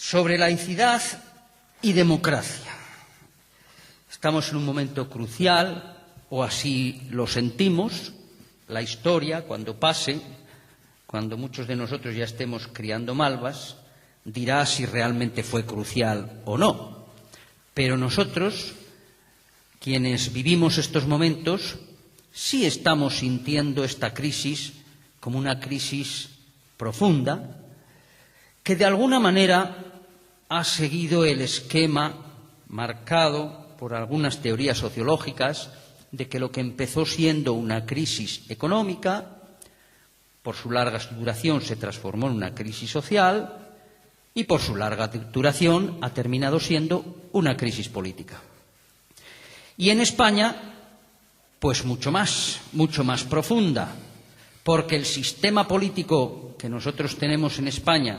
Sobre laicidad y democracia. Estamos en un momento crucial, o así lo sentimos. La historia, cuando pase, cuando muchos de nosotros ya estemos criando malvas, dirá si realmente fue crucial o no. Pero nosotros, quienes vivimos estos momentos, sí estamos sintiendo esta crisis como una crisis profunda, que de alguna manera ha seguido el esquema marcado por algunas teorías sociológicas de que lo que empezó siendo una crisis económica, por su larga duración se transformó en una crisis social y por su larga duración ha terminado siendo una crisis política. Y en España, pues mucho más profunda, porque el sistema político que nosotros tenemos en España,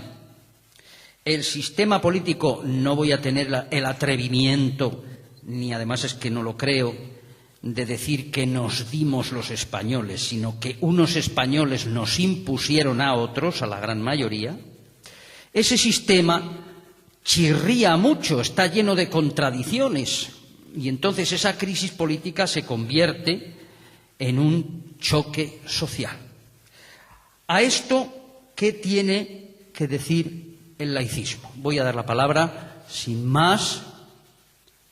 el sistema político, no voy a tener el atrevimiento, ni además es que no lo creo, de decir que nos dimos los españoles, sino que unos españoles nos impusieron a otros, a la gran mayoría. Ese sistema chirría mucho, está lleno de contradicciones, y entonces esa crisis política se convierte en un choque social. A esto, ¿qué tiene que decir el laicismo? Voy a dar la palabra, sin más,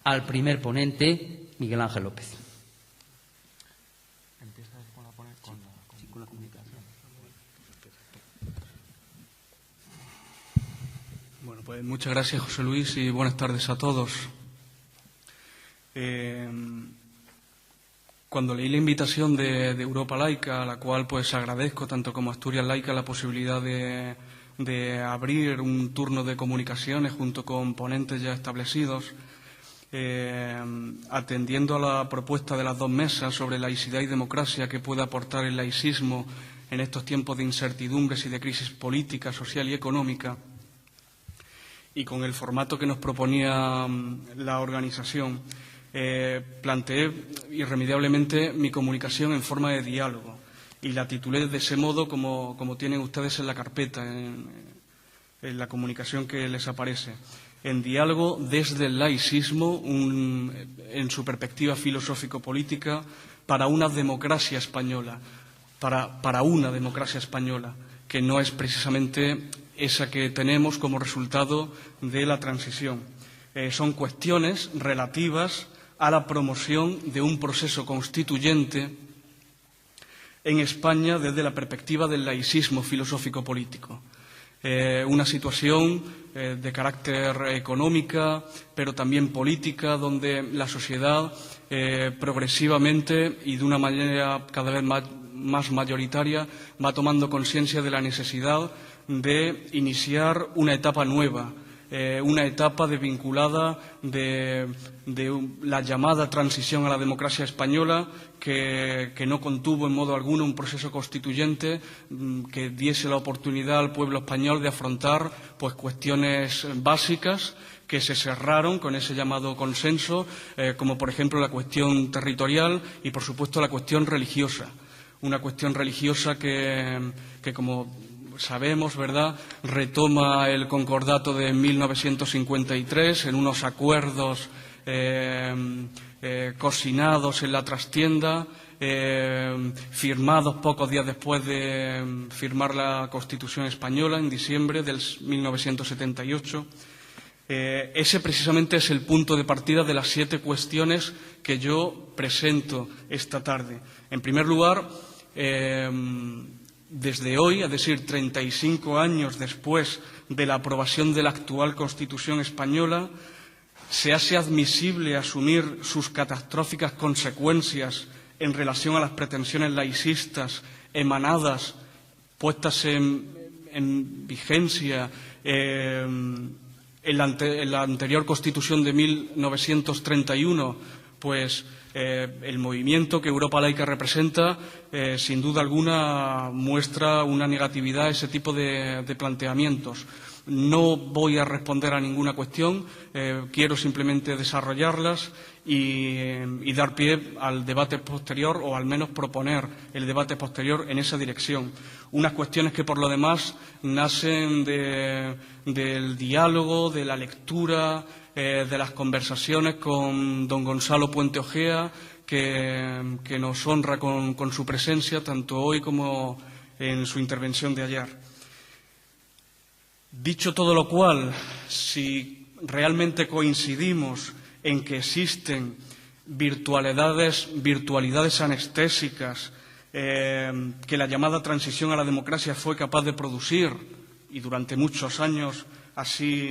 al primer ponente, Miguel Ángel López. Con la comunicación. Bueno, pues muchas gracias, José Luis, y buenas tardes a todos. Cuando leí la invitación de Europa Laica, a la cual pues agradezco tanto como Asturias Laica la posibilidad de abrir un turno de comunicaciones junto con ponentes ya establecidos, atendiendo a la propuesta de las dos mesas sobre laicidad y democracia que puede aportar el laicismo en estos tiempos de incertidumbres y de crisis política, social y económica, y con el formato que nos proponía la organización, planteé irremediablemente mi comunicación en forma de diálogo y la titulé de ese modo como tienen ustedes en la carpeta, en la comunicación que les aparece. En diálogo desde el laicismo, en su perspectiva filosófico-política, para una democracia española, para una democracia española, que no es precisamente esa que tenemos como resultado de la transición. Son cuestiones relativas a la promoción de un proceso constituyente en España desde la perspectiva del laicismo filosófico-político. Una situación de carácter económica, pero también política, donde la sociedad progresivamente y de una manera cada vez más mayoritaria va tomando conciencia de la necesidad de iniciar una etapa nueva, una etapa vinculada de la llamada transición a la democracia española, que no contuvo en modo alguno un proceso constituyente que diese la oportunidad al pueblo español de afrontar pues cuestiones básicas que se cerraron con ese llamado consenso, como por ejemplo la cuestión territorial y por supuesto la cuestión religiosa. Una cuestión religiosa que como sabemos, ¿verdad?, retoma el concordato de 1953 en unos acuerdos cocinados en la trastienda, firmados pocos días después de firmar la Constitución española, en diciembre del 1978. Ese precisamente es el punto de partida de las 7 cuestiones que yo presento esta tarde. En primer lugar, desde hoy, es decir, 35 años después de la aprobación de la actual Constitución española, se hace admisible asumir sus catastróficas consecuencias en relación a las pretensiones laicistas emanadas, puestas en vigencia en la anterior Constitución de 1931, pues el movimiento que Europa Laica representa, sin duda alguna, muestra una negatividad a ese tipo de planteamientos. No voy a responder a ninguna cuestión, quiero simplemente desarrollarlas y dar pie al debate posterior, o al menos proponer el debate posterior en esa dirección. Unas cuestiones que, por lo demás, nacen del diálogo, de la lectura, de las conversaciones con don Gonzalo Puente Ojea, que nos honra con su presencia, tanto hoy como en su intervención de ayer. Dicho todo lo cual, si realmente coincidimos en que existen virtualidades anestésicas que la llamada transición a la democracia fue capaz de producir, y durante muchos años así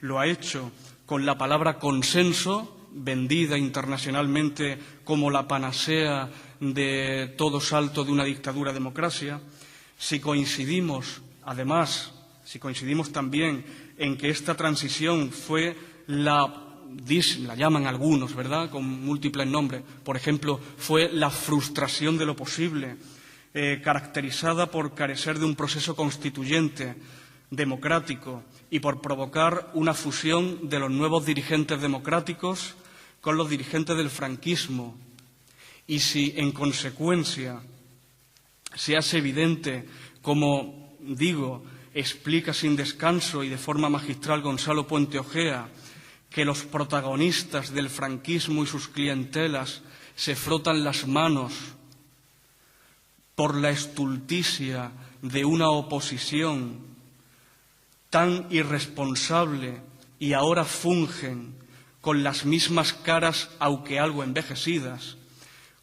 lo ha hecho, con la palabra consenso, vendida internacionalmente como la panacea de todo salto de una dictadura a democracia, si coincidimos, además, si coincidimos también en que esta transición fue la llaman algunos, ¿verdad?, con múltiples nombres. Por ejemplo, fue la frustración de lo posible, caracterizada por carecer de un proceso constituyente, democrático, y por provocar una fusión de los nuevos dirigentes democráticos con los dirigentes del franquismo. Y si, en consecuencia, se hace evidente, como digo, explica sin descanso y de forma magistral Gonzalo Puente Ojea, que los protagonistas del franquismo y sus clientelas se frotan las manos por la estulticia de una oposición tan irresponsable y ahora fungen con las mismas caras, aunque algo envejecidas,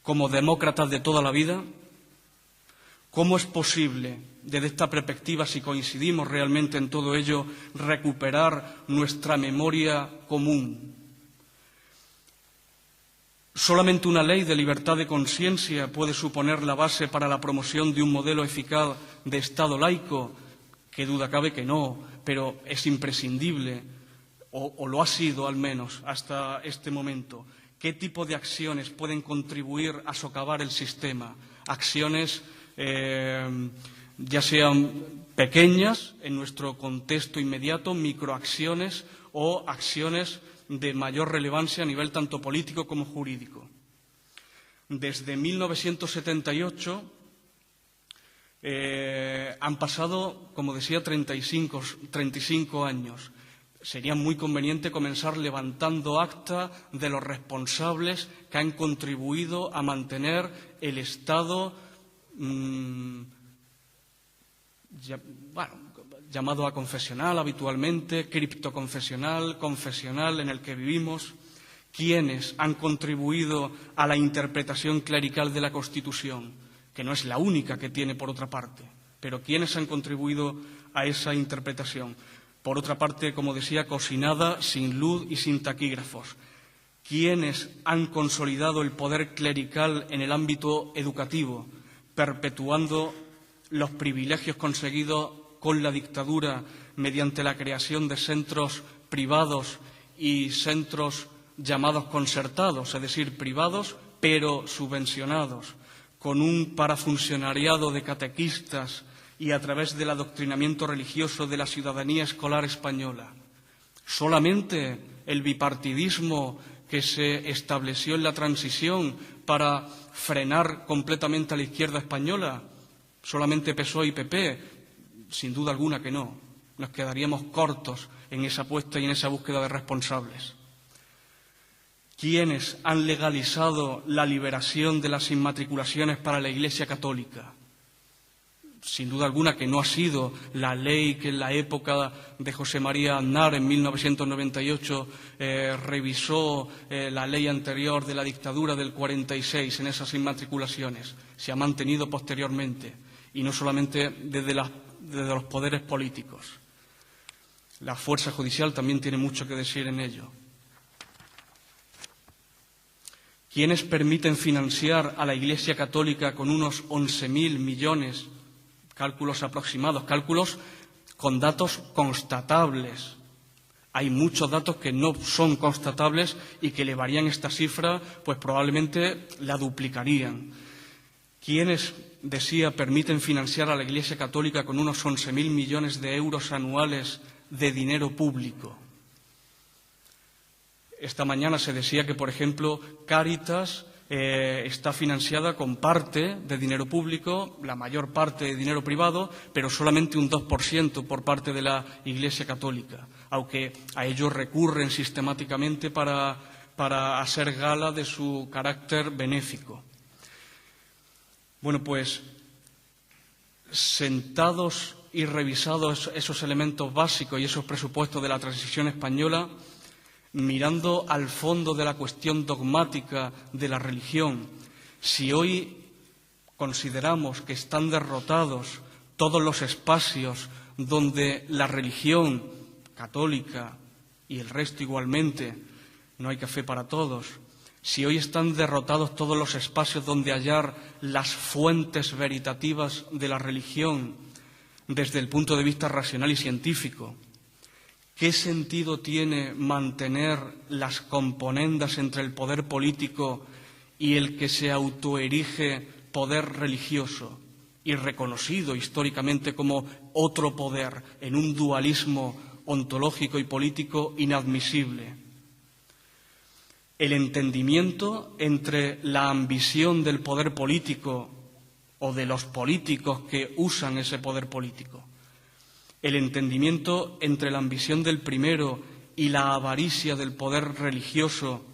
como demócratas de toda la vida. ¿Cómo es posible, desde esta perspectiva, si coincidimos realmente en todo ello, recuperar nuestra memoria común? Solamente una ley de libertad de conciencia puede suponer la base para la promoción de un modelo eficaz de Estado laico, que duda cabe que no, pero es imprescindible, o lo ha sido al menos hasta este momento. ¿Qué tipo de acciones pueden contribuir a socavar el sistema? Acciones ya sean pequeñas en nuestro contexto inmediato, microacciones, o acciones de mayor relevancia a nivel tanto político como jurídico. Desde 1978 han pasado, como decía, 35 años. Sería muy conveniente comenzar levantando acta de los responsables que han contribuido a mantener el Estado llamado aconfesional habitualmente, criptoconfesional, confesional, en el que vivimos. ¿Quiénes han contribuido a la interpretación clerical de la Constitución? Que no es la única que tiene, por otra parte, pero ¿quiénes han contribuido a esa interpretación? Por otra parte, como decía, cocinada, sin luz y sin taquígrafos. ¿Quiénes han consolidado el poder clerical en el ámbito educativo, perpetuando los privilegios conseguidos con la dictadura mediante la creación de centros privados y centros llamados concertados, es decir, privados pero subvencionados, con un parafuncionariado de catequistas y a través del adoctrinamiento religioso de la ciudadanía escolar española? Solamente el bipartidismo que se estableció en la transición para frenar completamente a la izquierda española, solamente PSOE y PP, sin duda alguna que no. Nos quedaríamos cortos en esa apuesta y en esa búsqueda de responsables. ¿Quiénes han legalizado la liberación de las inmatriculaciones para la Iglesia Católica? Sin duda alguna que no ha sido la ley que en la época de José María Aznar, en 1998, revisó la ley anterior de la dictadura del 46 en esas inmatriculaciones. Se ha mantenido posteriormente, y no solamente desde los poderes políticos. La fuerza judicial también tiene mucho que decir en ello. ¿Quiénes permiten financiar a la Iglesia Católica con unos 11.000 millones? Cálculos aproximados, cálculos con datos constatables. Hay muchos datos que no son constatables y que elevarían esta cifra, pues probablemente la duplicarían. ¿Quiénes, decía, permiten financiar a la Iglesia Católica con unos 11.000 millones de euros anuales de dinero público. Esta mañana se decía que, por ejemplo, Cáritas está financiada con parte de dinero público, la mayor parte de dinero privado, pero solamente un 2% por parte de la Iglesia Católica, aunque a ellos recurren sistemáticamente para hacer gala de su carácter benéfico. Bueno, pues, sentados y revisados esos elementos básicos y esos presupuestos de la transición española, mirando al fondo de la cuestión dogmática de la religión, si hoy consideramos que están derrotados todos los espacios donde la religión católica y el resto igualmente, no hay café para todos, si hoy están derrotados todos los espacios donde hallar las fuentes veritativas de la religión desde el punto de vista racional y científico, ¿qué sentido tiene mantener las componendas entre el poder político y el que se autoerige poder religioso y reconocido históricamente como otro poder en un dualismo ontológico y político inadmisible? El entendimiento entre la ambición del poder político o de los políticos que usan ese poder político, el entendimiento entre la ambición del primero y la avaricia del poder religioso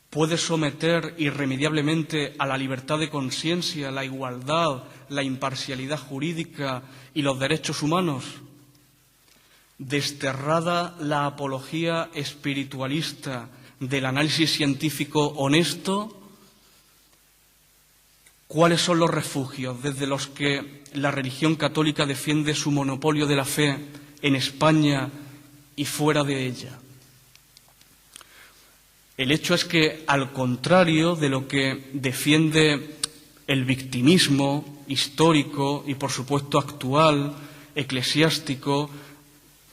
puede someter irremediablemente a la libertad de conciencia, la igualdad, la imparcialidad jurídica y los derechos humanos. Desterrada la apología espiritualista del análisis científico honesto, ¿cuáles son los refugios desde los que la religión católica defiende su monopolio de la fe en España y fuera de ella? El hecho es que, al contrario de lo que defiende el victimismo histórico y, por supuesto, actual, eclesiástico,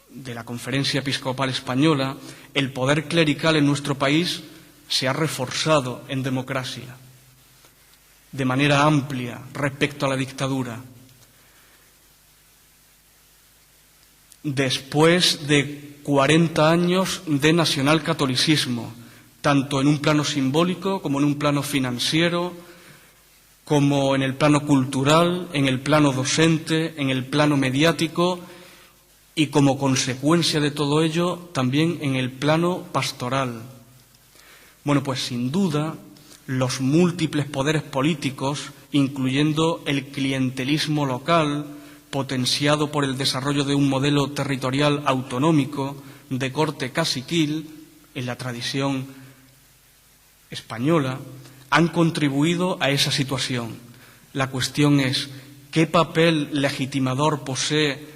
de la Conferencia Episcopal Española, el poder clerical en nuestro país se ha reforzado en democracia de manera amplia respecto a la dictadura. Después de 40 años de nacionalcatolicismo, tanto en un plano simbólico como en un plano financiero, como en el plano cultural, en el plano docente, en el plano mediático y, como consecuencia de todo ello, también en el plano pastoral. Bueno, pues sin duda, los múltiples poderes políticos, incluyendo el clientelismo local, potenciado por el desarrollo de un modelo territorial autonómico de corte caciquil en la tradición española, han contribuido a esa situación. La cuestión es, ¿qué papel legitimador posee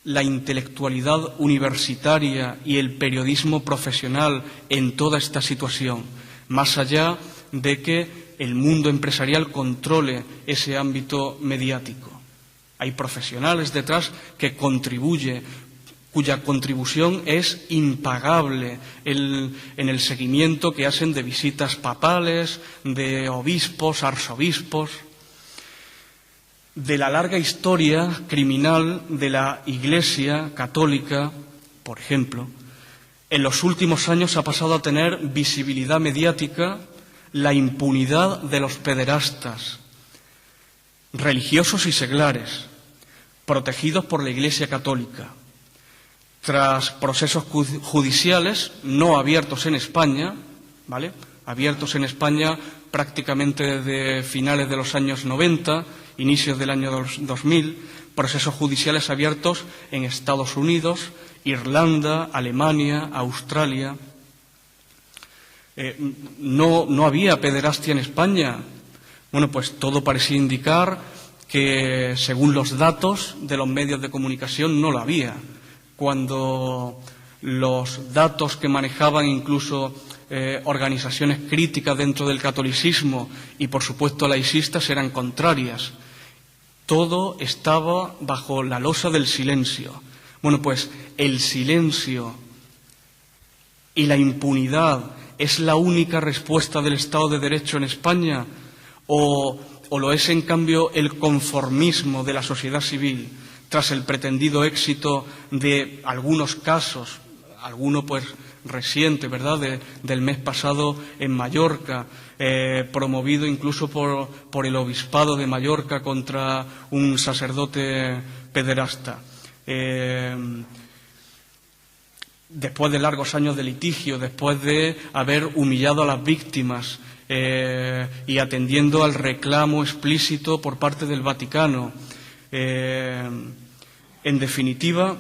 la intelectualidad universitaria y el periodismo profesional en toda esta situación, más allá de que el mundo empresarial controle ese ámbito mediático? Hay profesionales detrás que contribuyen, cuya contribución es impagable en el seguimiento que hacen de visitas papales, de obispos, arzobispos, de la larga historia criminal de la Iglesia católica, por ejemplo. En los últimos años ha pasado a tener visibilidad mediática la impunidad de los pederastas, religiosos y seglares, protegidos por la Iglesia católica. Tras procesos judiciales no abiertos en España, ¿vale?, abiertos en España prácticamente desde finales de los años 90, inicios del año 2000, procesos judiciales abiertos en Estados Unidos, Irlanda, Alemania, Australia. No había pederastia en España. Bueno, pues todo parecía indicar que, según los datos de los medios de comunicación, no lo había. Cuando los datos que manejaban incluso organizaciones críticas dentro del catolicismo y, por supuesto, laicistas eran contrarias. Todo estaba bajo la losa del silencio. Bueno, pues el silencio y la impunidad ¿es la única respuesta del Estado de Derecho en España? ¿O lo es, en cambio, el conformismo de la sociedad civil? tras el pretendido éxito de algunos casos, alguno pues reciente, ¿verdad?, del mes pasado en Mallorca, promovido incluso por el Obispado de Mallorca contra un sacerdote pederasta. Después de largos años de litigio, después de haber humillado a las víctimas y atendiendo al reclamo explícito por parte del Vaticano. En definitiva,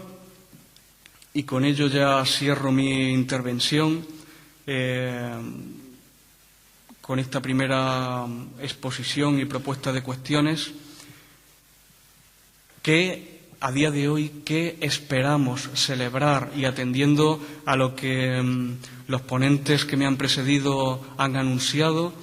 y con ello ya cierro mi intervención, con esta primera exposición y propuesta de cuestiones, que a día de hoy, ¿qué esperamos celebrar? Y atendiendo a lo que los ponentes que me han precedido han anunciado,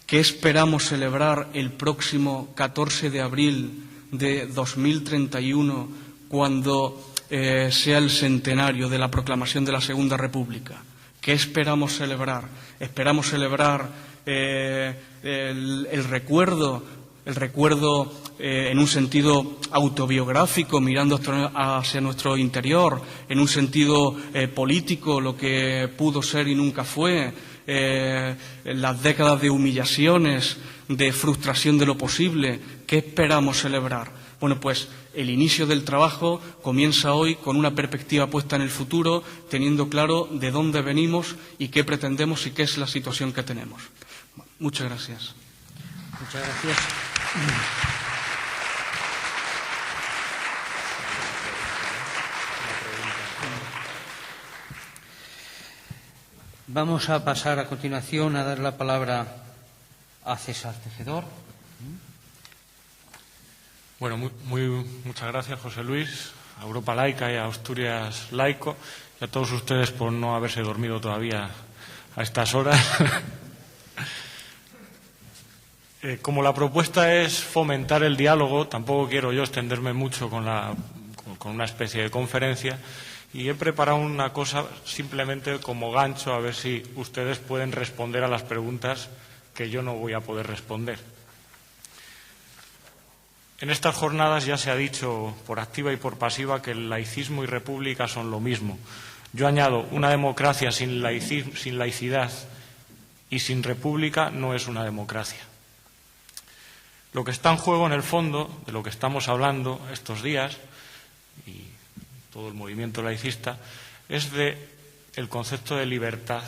¿qué esperamos celebrar el próximo 14 de abril de 2031, cuando sea el centenario de la proclamación de la Segunda República? ¿Qué esperamos celebrar? ¿Esperamos celebrar el recuerdo en un sentido autobiográfico, mirando hacia nuestro interior, en un sentido político, lo que pudo ser y nunca fue, las décadas de humillaciones, de frustración de lo posible? ¿Qué esperamos celebrar? Bueno, pues el inicio del trabajo comienza hoy con una perspectiva puesta en el futuro, teniendo claro de dónde venimos y qué pretendemos y qué es la situación que tenemos. Muchas gracias. Muchas gracias. Vamos a pasar a continuación a dar la palabra a César Tejedor. Bueno, muchas gracias, José Luis, a Europa Laica y a Asturias Laico, y a todos ustedes por no haberse dormido todavía a estas horas. Como la propuesta es fomentar el diálogo, tampoco quiero yo extenderme mucho con una especie de conferencia, y he preparado una cosa simplemente como gancho, a ver si ustedes pueden responder a las preguntas que yo no voy a poder responder. En estas jornadas ya se ha dicho por activa y por pasiva que el laicismo y república son lo mismo. Yo añado, una democracia sin laicidad y sin república no es una democracia. Lo que está en juego en el fondo, de lo que estamos hablando estos días, y todo el movimiento laicista, es del concepto de libertad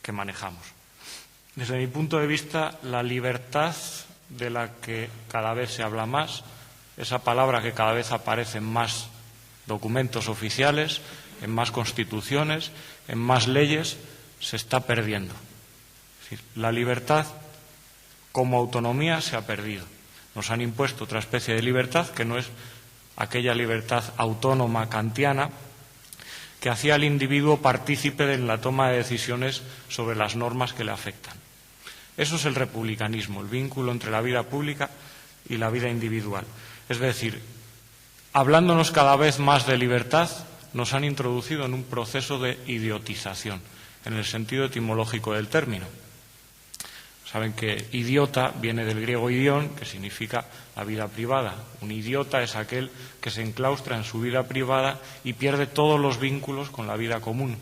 que manejamos. Desde mi punto de vista, la libertad de la que cada vez se habla más, esa palabra que cada vez aparece en más documentos oficiales, en más constituciones, en más leyes, se está perdiendo. Es decir, la libertad como autonomía se ha perdido. Nos han impuesto otra especie de libertad que no es aquella libertad autónoma kantiana que hacía al individuo partícipe en la toma de decisiones sobre las normas que le afectan. Eso es el republicanismo, el vínculo entre la vida pública y la vida individual. Es decir, hablándonos cada vez más de libertad, nos han introducido en un proceso de idiotización, en el sentido etimológico del término. Saben que idiota viene del griego idión, que significa la vida privada. Un idiota es aquel que se enclaustra en su vida privada y pierde todos los vínculos con la vida común.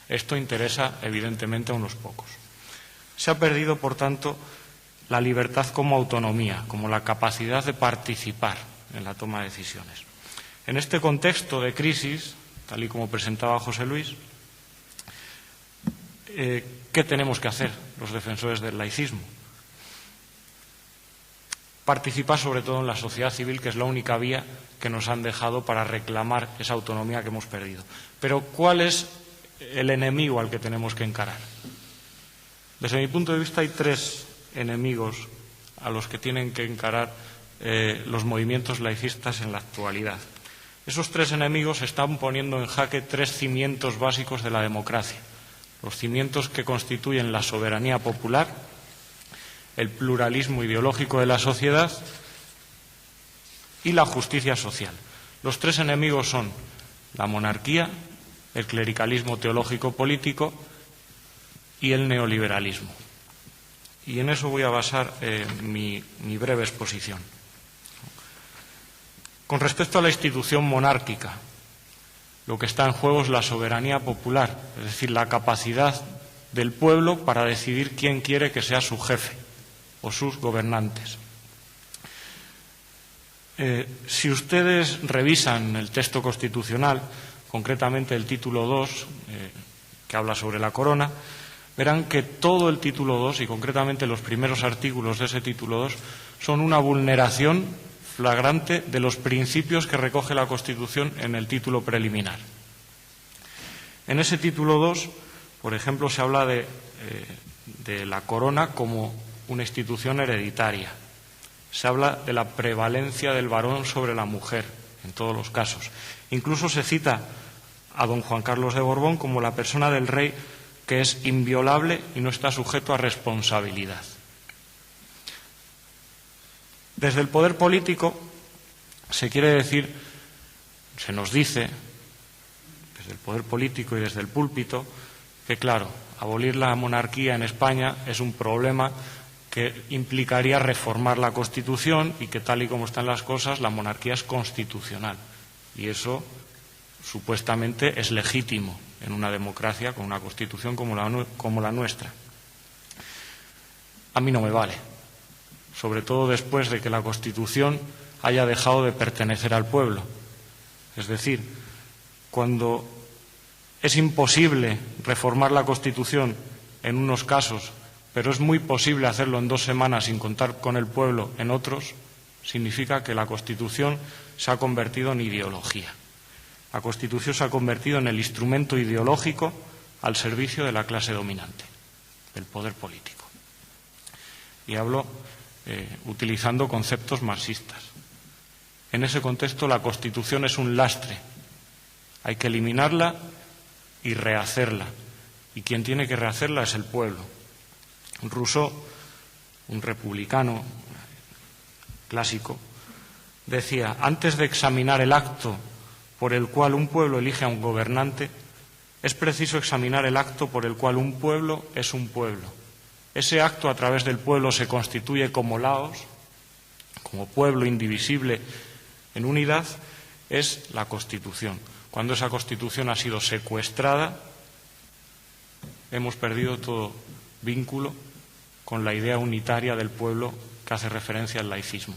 Esto interesa, evidentemente, a unos pocos. Se ha perdido, por tanto, la libertad como autonomía, como la capacidad de participar en la toma de decisiones. En este contexto de crisis, tal y como presentaba José Luis, ¿qué tenemos que hacer los defensores del laicismo? Participar sobre todo en la sociedad civil, que es la única vía que nos han dejado para reclamar esa autonomía que hemos perdido. Pero ¿cuál es el enemigo al que tenemos que encarar? Desde mi punto de vista hay tres enemigos a los que tienen que encarar los movimientos laicistas en la actualidad. Esos tres enemigos están poniendo en jaque tres cimientos básicos de la democracia. Los cimientos que constituyen la soberanía popular, el pluralismo ideológico de la sociedad y la justicia social. Los tres enemigos son la monarquía, el clericalismo teológico-político y el neoliberalismo. Y en eso voy a basar mi breve exposición. Con respecto a la institución monárquica, lo que está en juego es la soberanía popular, es decir, la capacidad del pueblo para decidir quién quiere que sea su jefe o sus gobernantes. Si ustedes revisan el texto constitucional, concretamente el título 2, que habla sobre la corona, verán que todo el título 2 y concretamente los primeros artículos de ese título 2 son una vulneración flagrante de los principios que recoge la Constitución en el título preliminar. En ese título 2, por ejemplo, se habla de la corona como una institución hereditaria. Se habla de la prevalencia del varón sobre la mujer, en todos los casos. Incluso se cita a don Juan Carlos de Borbón como la persona del rey que es inviolable y no está sujeto a responsabilidad. Desde el poder político se quiere decir, se nos dice, desde el poder político y desde el púlpito, que claro, abolir la monarquía en España es un problema que implicaría reformar la Constitución y que tal y como están las cosas, la monarquía es constitucional. Y eso supuestamente es legítimo en una democracia con una Constitución como la nuestra. A mí no me vale, sobre todo después de que la Constitución haya dejado de pertenecer al pueblo. Es decir, cuando es imposible reformar la Constitución en unos casos, pero es muy posible hacerlo en 2 semanas sin contar con el pueblo en otros, significa que la Constitución se ha convertido en ideología. La Constitución se ha convertido en el instrumento ideológico al servicio de la clase dominante, del poder político. Y hablo utilizando conceptos marxistas. En ese contexto, la Constitución es un lastre. Hay que eliminarla y rehacerla. Y quien tiene que rehacerla es el pueblo. Rousseau, un republicano clásico, decía: antes de examinar el acto por el cual un pueblo elige a un gobernante, es preciso examinar el acto por el cual un pueblo es un pueblo. Ese acto a través del pueblo se constituye como laos, como pueblo indivisible en unidad, es la Constitución. Cuando esa Constitución ha sido secuestrada, hemos perdido todo vínculo con la idea unitaria del pueblo que hace referencia al laicismo.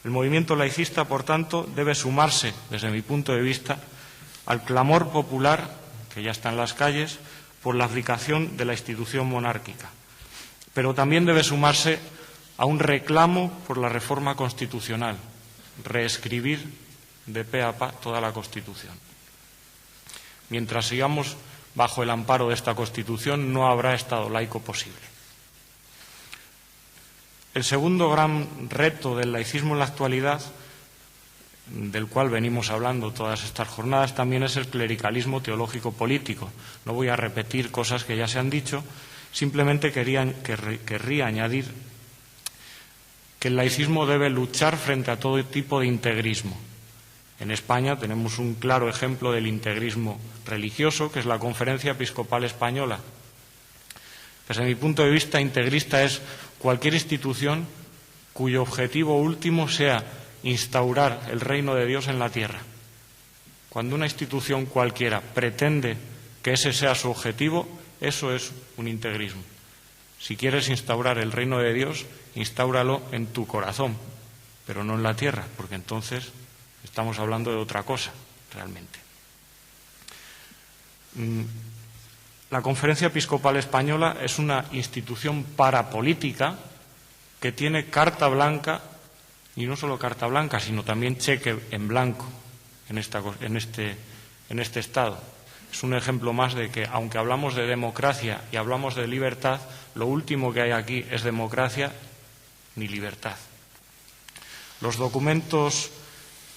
El movimiento laicista, por tanto, debe sumarse, desde mi punto de vista, al clamor popular, que ya está en las calles, por la aplicación de la institución monárquica. Pero también debe sumarse a un reclamo por la reforma constitucional, reescribir de pe a pa toda la Constitución. Mientras sigamos bajo el amparo de esta Constitución, no habrá Estado laico posible. El segundo gran reto del laicismo en la actualidad, del cual venimos hablando todas estas jornadas, también es el clericalismo teológico-político. No voy a repetir cosas que ya se han dicho, simplemente querría añadir que el laicismo debe luchar frente a todo tipo de integrismo. En España tenemos un claro ejemplo del integrismo religioso, que es la Conferencia Episcopal Española. Desde mi punto de vista, integrista es cualquier institución cuyo objetivo último sea instaurar el reino de Dios en la tierra. Cuando una institución cualquiera pretende que ese sea su objetivo, eso es un integrismo. Si quieres instaurar el reino de Dios, instáuralo en tu corazón, pero no en la tierra, porque entonces estamos hablando de otra cosa, realmente. La Conferencia Episcopal Española es una institución parapolítica que tiene carta blanca, y no solo carta blanca, sino también cheque en blanco en este Estado. Es un ejemplo más de que, aunque hablamos de democracia y hablamos de libertad, lo último que hay aquí es democracia ni libertad. Los documentos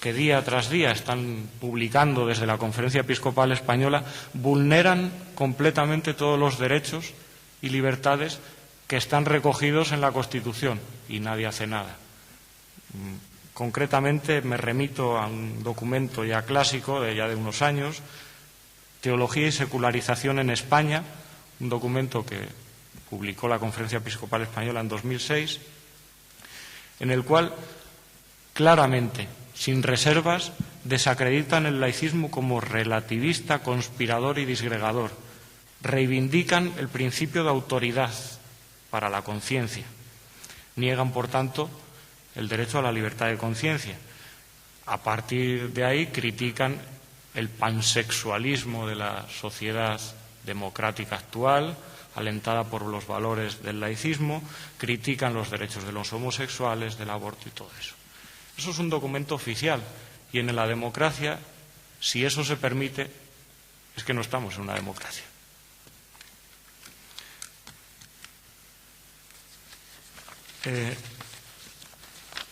que día tras día están publicando desde la Conferencia Episcopal Española vulneran completamente todos los derechos y libertades que están recogidos en la Constitución y nadie hace nada. Concretamente me remito a un documento ya clásico de unos años, Teología y secularización en España, un documento que publicó la Conferencia Episcopal Española en 2006, en el cual claramente, sin reservas, desacreditan el laicismo como relativista, conspirador y disgregador. Reivindican el principio de autoridad para la conciencia. Niegan, por tanto, el derecho a la libertad de conciencia. A partir de ahí critican el pansexualismo de la sociedad democrática actual, alentada por los valores del laicismo, critican los derechos de los homosexuales, del aborto y todo eso. Eso es un documento oficial y en la democracia, si eso se permite, es que no estamos en una democracia.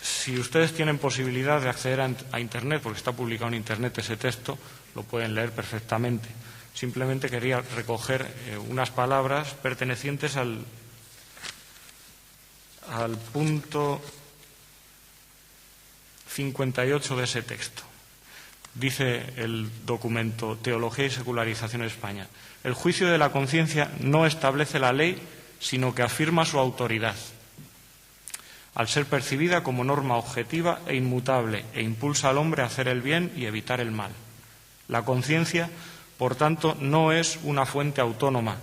Si ustedes tienen posibilidad de acceder a Internet, porque está publicado en Internet ese texto, lo pueden leer perfectamente. Simplemente quería recoger unas palabras pertenecientes al punto 58 de ese texto. Dice el documento Teología y Secularización en España: el juicio de la conciencia no establece la ley, sino que afirma su autoridad, al ser percibida como norma objetiva e inmutable, e impulsa al hombre a hacer el bien y evitar el mal. La conciencia, por tanto, no es una fuente autónoma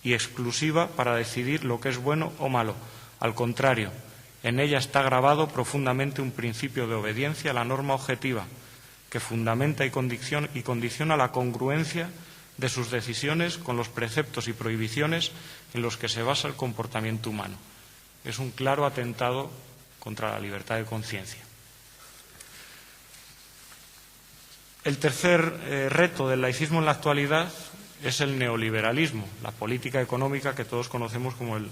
y exclusiva para decidir lo que es bueno o malo. Al contrario, en ella está grabado profundamente un principio de obediencia a la norma objetiva, que fundamenta y condiciona la congruencia de sus decisiones con los preceptos y prohibiciones en los que se basa el comportamiento humano. Es un claro atentado contra la libertad de conciencia. El tercer reto del laicismo en la actualidad es el neoliberalismo, la política económica que todos conocemos como el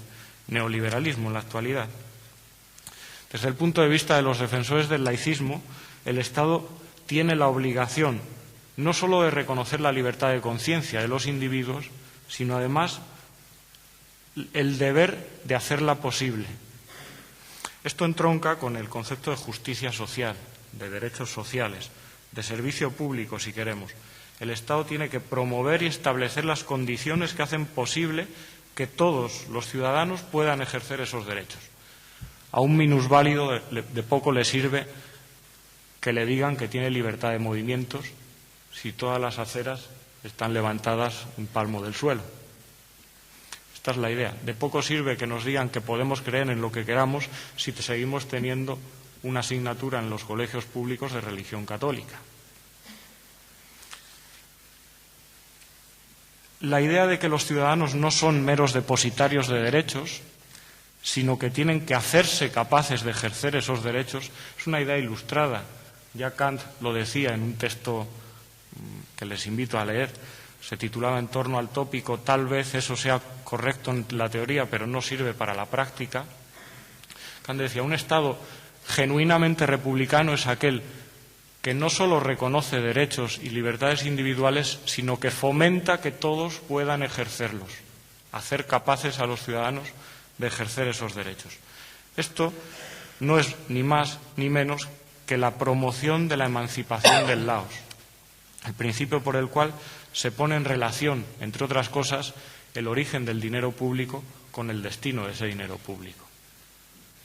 neoliberalismo en la actualidad. Desde el punto de vista de los defensores del laicismo, el Estado tiene la obligación no solo de reconocer la libertad de conciencia de los individuos, sino además el deber de hacerla posible. Esto entronca con el concepto de justicia social, de derechos sociales, de servicio público, si queremos. El Estado tiene que promover y establecer las condiciones que hacen posible que todos los ciudadanos puedan ejercer esos derechos. A un minusválido de poco le sirve que le digan que tiene libertad de movimientos si todas las aceras están levantadas un palmo del suelo. Esta es la idea. De poco sirve que nos digan que podemos creer en lo que queramos si seguimos teniendo una asignatura en los colegios públicos de religión católica. La idea de que los ciudadanos no son meros depositarios de derechos, sino que tienen que hacerse capaces de ejercer esos derechos, es una idea ilustrada. Ya Kant lo decía en un texto que les invito a leer. Se titulaba en torno al tópico "Tal vez eso sea correcto en la teoría, pero no sirve para la práctica". Kant decía: un Estado genuinamente republicano es aquel que no solo reconoce derechos y libertades individuales, sino que fomenta que todos puedan ejercerlos, hacer capaces a los ciudadanos de ejercer esos derechos. Esto no es ni más ni menos que la promoción de la emancipación del laos, el principio por el cual se pone en relación, entre otras cosas, el origen del dinero público con el destino de ese dinero público.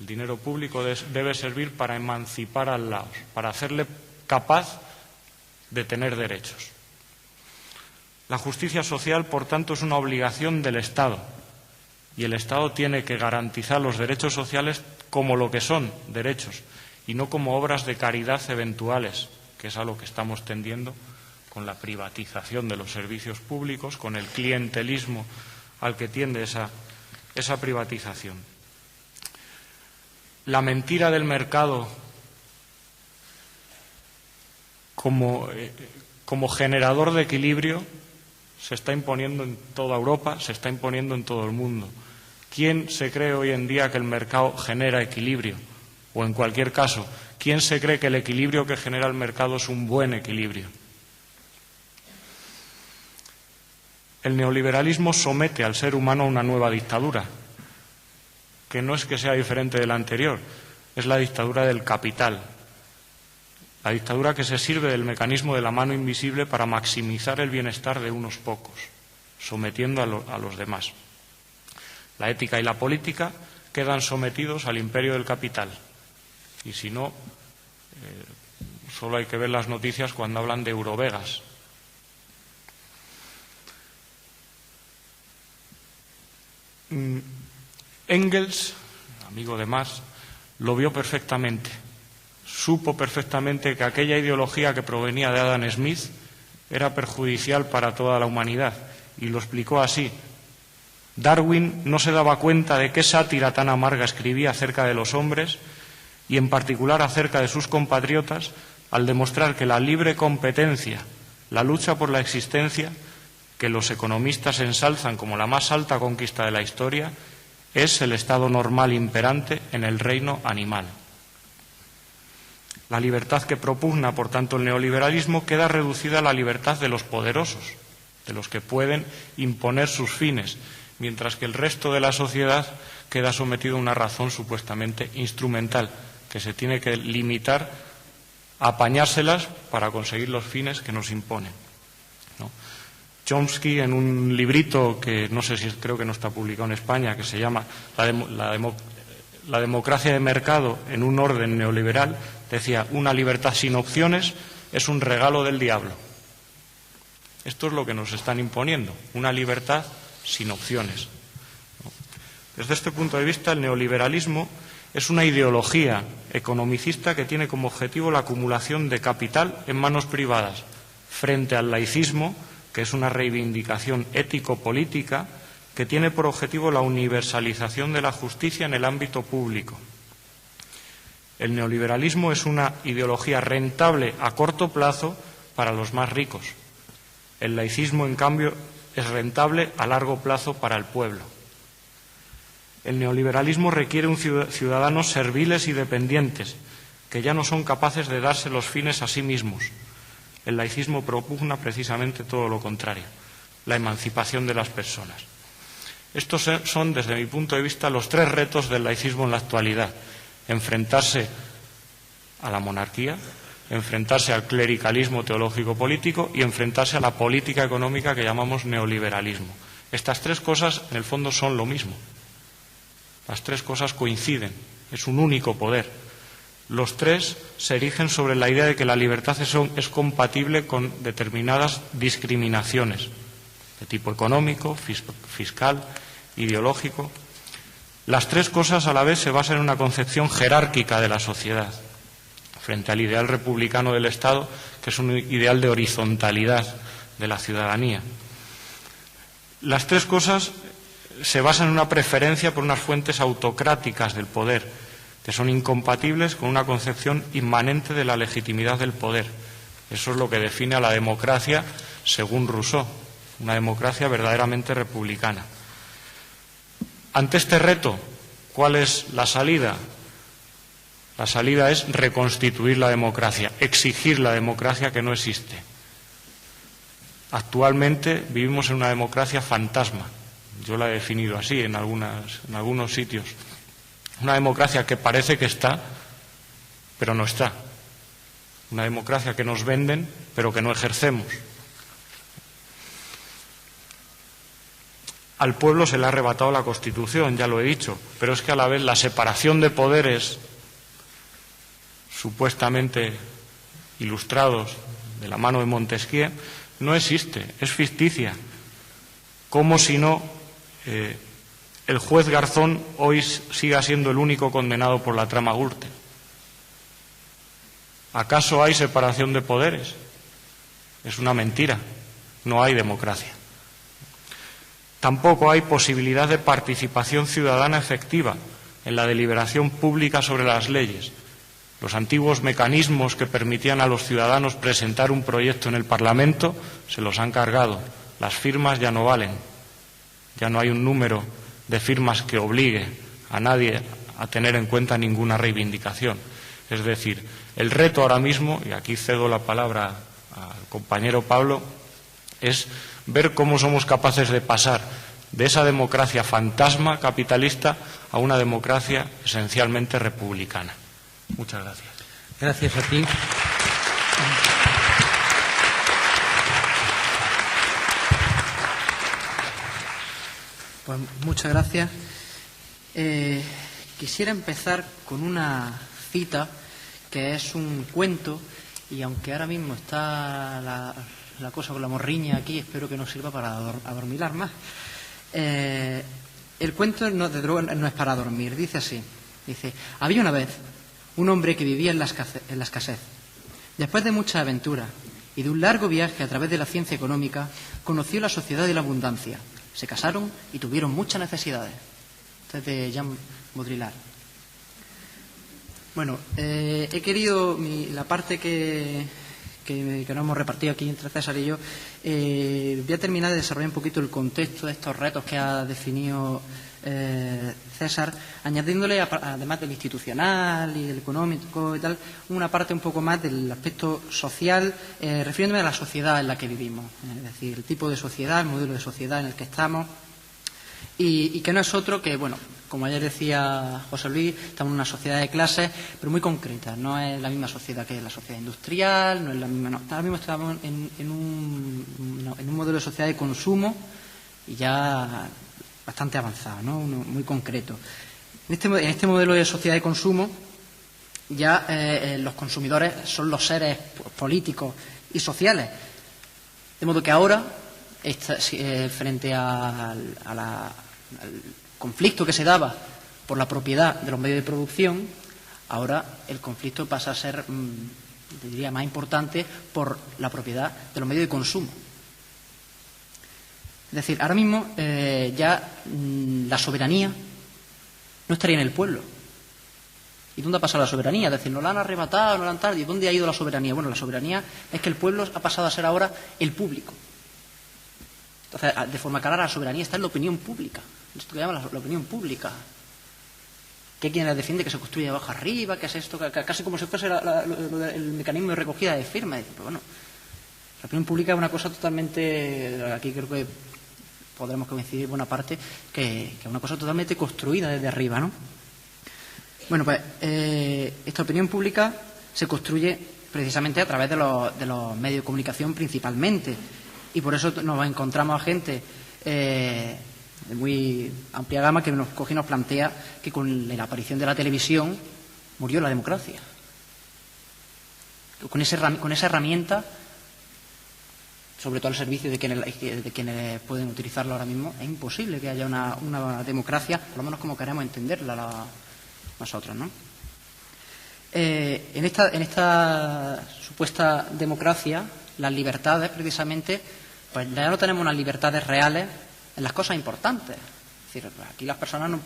El dinero público debe servir para emancipar al laos, para hacerle capaz de tener derechos. La justicia social, por tanto, es una obligación del Estado, y el Estado tiene que garantizar los derechos sociales como lo que son, derechos, y no como obras de caridad eventuales, que es a lo que estamos tendiendo con la privatización de los servicios públicos, con el clientelismo al que tiende esa privatización. La mentira del mercado como generador de equilibrio se está imponiendo en toda Europa, se está imponiendo en todo el mundo. ¿Quién se cree hoy en día que el mercado genera equilibrio? O, en cualquier caso, ¿quién se cree que el equilibrio que genera el mercado es un buen equilibrio? El neoliberalismo somete al ser humano a una nueva dictadura, que no es que sea diferente de la anterior, es la dictadura del capital, la dictadura que se sirve del mecanismo de la mano invisible para maximizar el bienestar de unos pocos, sometiendo a los demás. La ética y la política quedan sometidos al imperio del capital, y si no, Solo hay que ver las noticias cuando hablan de Eurovegas. Engels, amigo de Marx, lo vio perfectamente. Supo perfectamente que aquella ideología que provenía de Adam Smith era perjudicial para toda la humanidad, y lo explicó así. Darwin no se daba cuenta de qué sátira tan amarga escribía acerca de los hombres, y en particular acerca de sus compatriotas, al demostrar que la libre competencia, la lucha por la existencia, que los economistas ensalzan como la más alta conquista de la historia, es el estado normal imperante en el reino animal. La libertad que propugna, por tanto, el neoliberalismo queda reducida a la libertad de los poderosos, de los que pueden imponer sus fines, mientras que el resto de la sociedad queda sometido a una razón supuestamente instrumental, que se tiene que limitar a apañárselas para conseguir los fines que nos imponen, ¿no? Chomsky, en un librito que no sé si creo que no está publicado en España, que se llama La democracia de mercado en un orden neoliberal, decía: una libertad sin opciones es un regalo del diablo. Esto es lo que nos están imponiendo, una libertad sin opciones. Desde este punto de vista, el neoliberalismo es una ideología economicista que tiene como objetivo la acumulación de capital en manos privadas, frente al laicismo, que es una reivindicación ético-política que tiene por objetivo la universalización de la justicia en el ámbito público. El neoliberalismo es una ideología rentable a corto plazo para los más ricos. El laicismo, en cambio, es rentable a largo plazo para el pueblo. El neoliberalismo requiere ciudadanos serviles y dependientes, que ya no son capaces de darse los fines a sí mismos. El laicismo propugna precisamente todo lo contrario, la emancipación de las personas. Estos son, desde mi punto de vista, los tres retos del laicismo en la actualidad: enfrentarse a la monarquía, enfrentarse al clericalismo teológico-político y enfrentarse a la política económica que llamamos neoliberalismo. Estas tres cosas, en el fondo, son lo mismo. Las tres cosas coinciden, es un único poder. Los tres se erigen sobre la idea de que la libertad es compatible con determinadas discriminaciones de tipo económico, fiscal, ideológico. Las tres cosas a la vez se basan en una concepción jerárquica de la sociedad, frente al ideal republicano del Estado, que es un ideal de horizontalidad de la ciudadanía. Las tres cosas se basan en una preferencia por unas fuentes autocráticas del poder, que son incompatibles con una concepción inmanente de la legitimidad del poder. Eso es lo que define a la democracia según Rousseau, una democracia verdaderamente republicana. Ante este reto, ¿cuál es la salida? La salida es reconstituir la democracia, exigir la democracia que no existe. Actualmente vivimos en una democracia fantasma. Yo la he definido así en algunos sitios. Una democracia que parece que está, pero no está. Una democracia que nos venden, pero que no ejercemos. Al pueblo se le ha arrebatado la Constitución, ya lo he dicho, pero es que a la vez la separación de poderes, supuestamente ilustrados de la mano de Montesquieu, no existe, es ficticia. Como si no, el juez Garzón hoy siga siendo el único condenado por la trama Gürtel. ¿Acaso hay separación de poderes? Es una mentira, no hay democracia. Tampoco hay posibilidad de participación ciudadana efectiva en la deliberación pública sobre las leyes. Los antiguos mecanismos que permitían a los ciudadanos presentar un proyecto en el Parlamento se los han cargado. Las firmas ya no valen. Ya no hay un número de firmas que obligue a nadie a tener en cuenta ninguna reivindicación. Es decir, el reto ahora mismo, y aquí cedo la palabra al compañero Pablo, es ver cómo somos capaces de pasar de esa democracia fantasma capitalista a una democracia esencialmente republicana. Muchas gracias. Gracias a ti. Pues muchas gracias. Quisiera empezar con una cita que es un cuento, y aunque ahora mismo está la cosa con la morriña aquí, espero que nos sirva para adormilar más. El cuento desde luego no es para dormir, dice así. Dice: había una vez un hombre que vivía en la escasez. Después de mucha aventura y de un largo viaje a través de la ciencia económica, conoció la sociedad de la abundancia. Se casaron y tuvieron muchas necesidades. Este es de Jean Baudrillard. Bueno, he querido, la parte que nos hemos repartido aquí entre César y yo, voy a terminar de desarrollar un poquito el contexto de estos retos que ha definido César, añadiéndole, además del institucional y del económico y tal, una parte un poco más del aspecto social, refiriéndome a la sociedad en la que vivimos, es decir, el tipo de sociedad, el modelo de sociedad en el que estamos, y que no es otro que, bueno, como ayer decía José Luis, estamos en una sociedad de clases, pero muy concreta. No es la misma sociedad que la sociedad industrial, no es la misma. No. Ahora mismo estamos en un modelo de sociedad de consumo y ya bastante avanzado, ¿no? Muy concreto. En este modelo de sociedad de consumo ya los consumidores son los seres políticos y sociales. De modo que ahora, frente al conflicto que se daba por la propiedad de los medios de producción, ahora el conflicto pasa a ser, diría, más importante por la propiedad de los medios de consumo. Es decir, ahora mismo ya la soberanía no estaría en el pueblo. ¿Y dónde ha pasado la soberanía? Es decir, nos la han arrebatado, nos la han tal. ¿Y dónde ha ido la soberanía? Bueno, la soberanía es que el pueblo ha pasado a ser ahora el público. Entonces, de forma clara, la soberanía está en la opinión pública. Esto que llaman la opinión pública. Que hay quien defiende que se construye de abajo arriba, que es esto, casi como si fuese el mecanismo de recogida de firmas. Pero bueno, la opinión pública es una cosa totalmente, aquí creo que podremos coincidir buena parte, que es una cosa totalmente construida desde arriba, ¿no? Bueno, pues esta opinión pública se construye precisamente a través de los medios de comunicación principalmente. Y por eso nos encontramos a gente de muy amplia gama que nos coge y nos plantea que con la aparición de la televisión murió la democracia. Con esa herramienta, sobre todo al servicio de quienes pueden utilizarla ahora mismo, es imposible que haya una democracia, por lo menos como queremos entenderla nosotros, ¿no? En esta supuesta democracia, las libertades, precisamente, pues ya no tenemos unas libertades reales en las cosas importantes. Es decir, aquí las personas no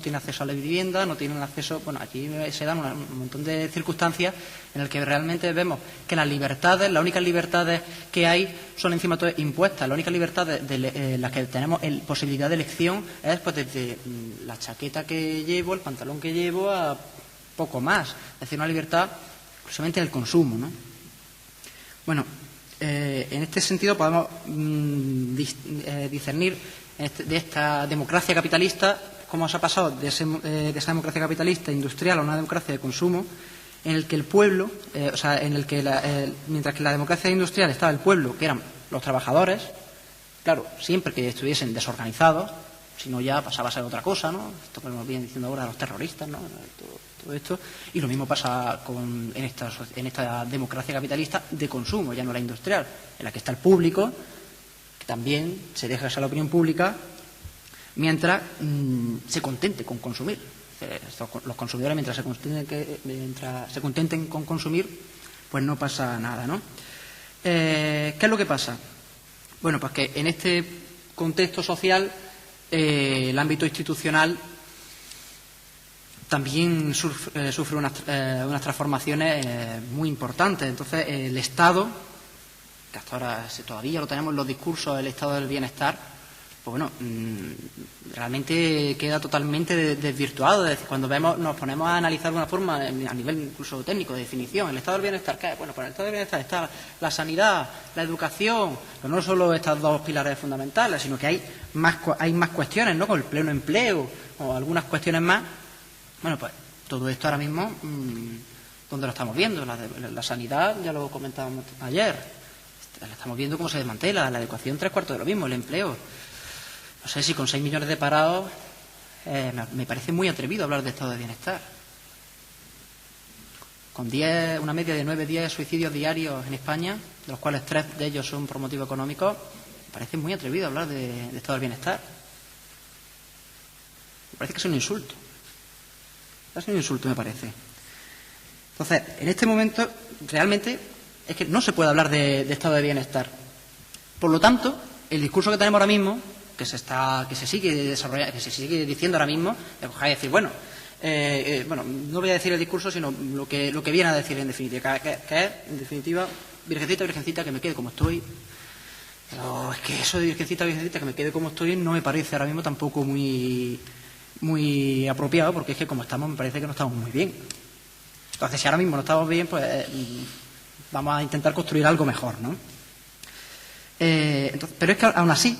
tienen acceso a la vivienda, no tienen acceso. Bueno, aquí se dan un montón de circunstancias en las que realmente vemos que las únicas libertades que hay son encima de todo impuestas. La única libertad de las que tenemos posibilidad de elección es pues desde la chaqueta que llevo, el pantalón que llevo, a poco más. Es decir, una libertad solamente en el consumo, ¿no? Bueno, en este sentido podemos discernir de esta democracia capitalista cómo se ha pasado de esa democracia capitalista industrial a una democracia de consumo, en el que el pueblo, mientras que la democracia industrial estaba el pueblo, que eran los trabajadores, claro, siempre que estuviesen desorganizados, si no ya pasaba a ser otra cosa, ¿no? Esto que nos vienen diciendo ahora los terroristas, ¿no? Todo esto. Y lo mismo pasa en esta democracia capitalista de consumo, ya no la industrial, en la que está el público, que también se deja esa la opinión pública, mientras se contente con consumir. Los consumidores, mientras se contenten con consumir, pues no pasa nada, ¿no? ¿Qué es lo que pasa? Bueno, pues que en este contexto social el ámbito institucional también sufre unas transformaciones muy importantes. Entonces, el Estado, que hasta ahora todavía lo tenemos en los discursos, el Estado del bienestar, pues bueno, realmente queda totalmente desvirtuado. Es decir, cuando nos ponemos a analizar de una forma, a nivel incluso técnico, de definición, el Estado del bienestar, ¿qué es? Bueno, pues en el Estado del bienestar está la sanidad, la educación, pero no solo estas dos pilares fundamentales, sino que hay más cuestiones, ¿no? Con el pleno empleo o algunas cuestiones más. Bueno, pues todo esto ahora mismo, ¿dónde lo estamos viendo? La sanidad, ya lo comentábamos ayer, la estamos viendo cómo se desmantela, la educación 3/4 de lo mismo, el empleo. No sé si con 6 millones de parados me parece muy atrevido hablar de estado de bienestar. con una media de 9-10 suicidios diarios en España, de los cuales 3 de ellos son por motivos económicos, me parece muy atrevido hablar de estado del bienestar. Me parece que es un insulto. Es un insulto, me parece. Entonces, en este momento, realmente, es que no se puede hablar de estado de bienestar. Por lo tanto, el discurso que tenemos ahora mismo, que se sigue desarrollando, que se sigue diciendo ahora mismo, es coger y decir, bueno, no voy a decir el discurso, sino lo que viene a decir en definitiva, que es, en definitiva, virgencita, virgencita, que me quede como estoy. Pero es que eso de virgencita, virgencita, que me quede como estoy, no me parece ahora mismo tampoco muy apropiado, porque es que como estamos, me parece que no estamos muy bien. Entonces, si ahora mismo no estamos bien, pues vamos a intentar construir algo mejor, ¿no? Pero es que aún así,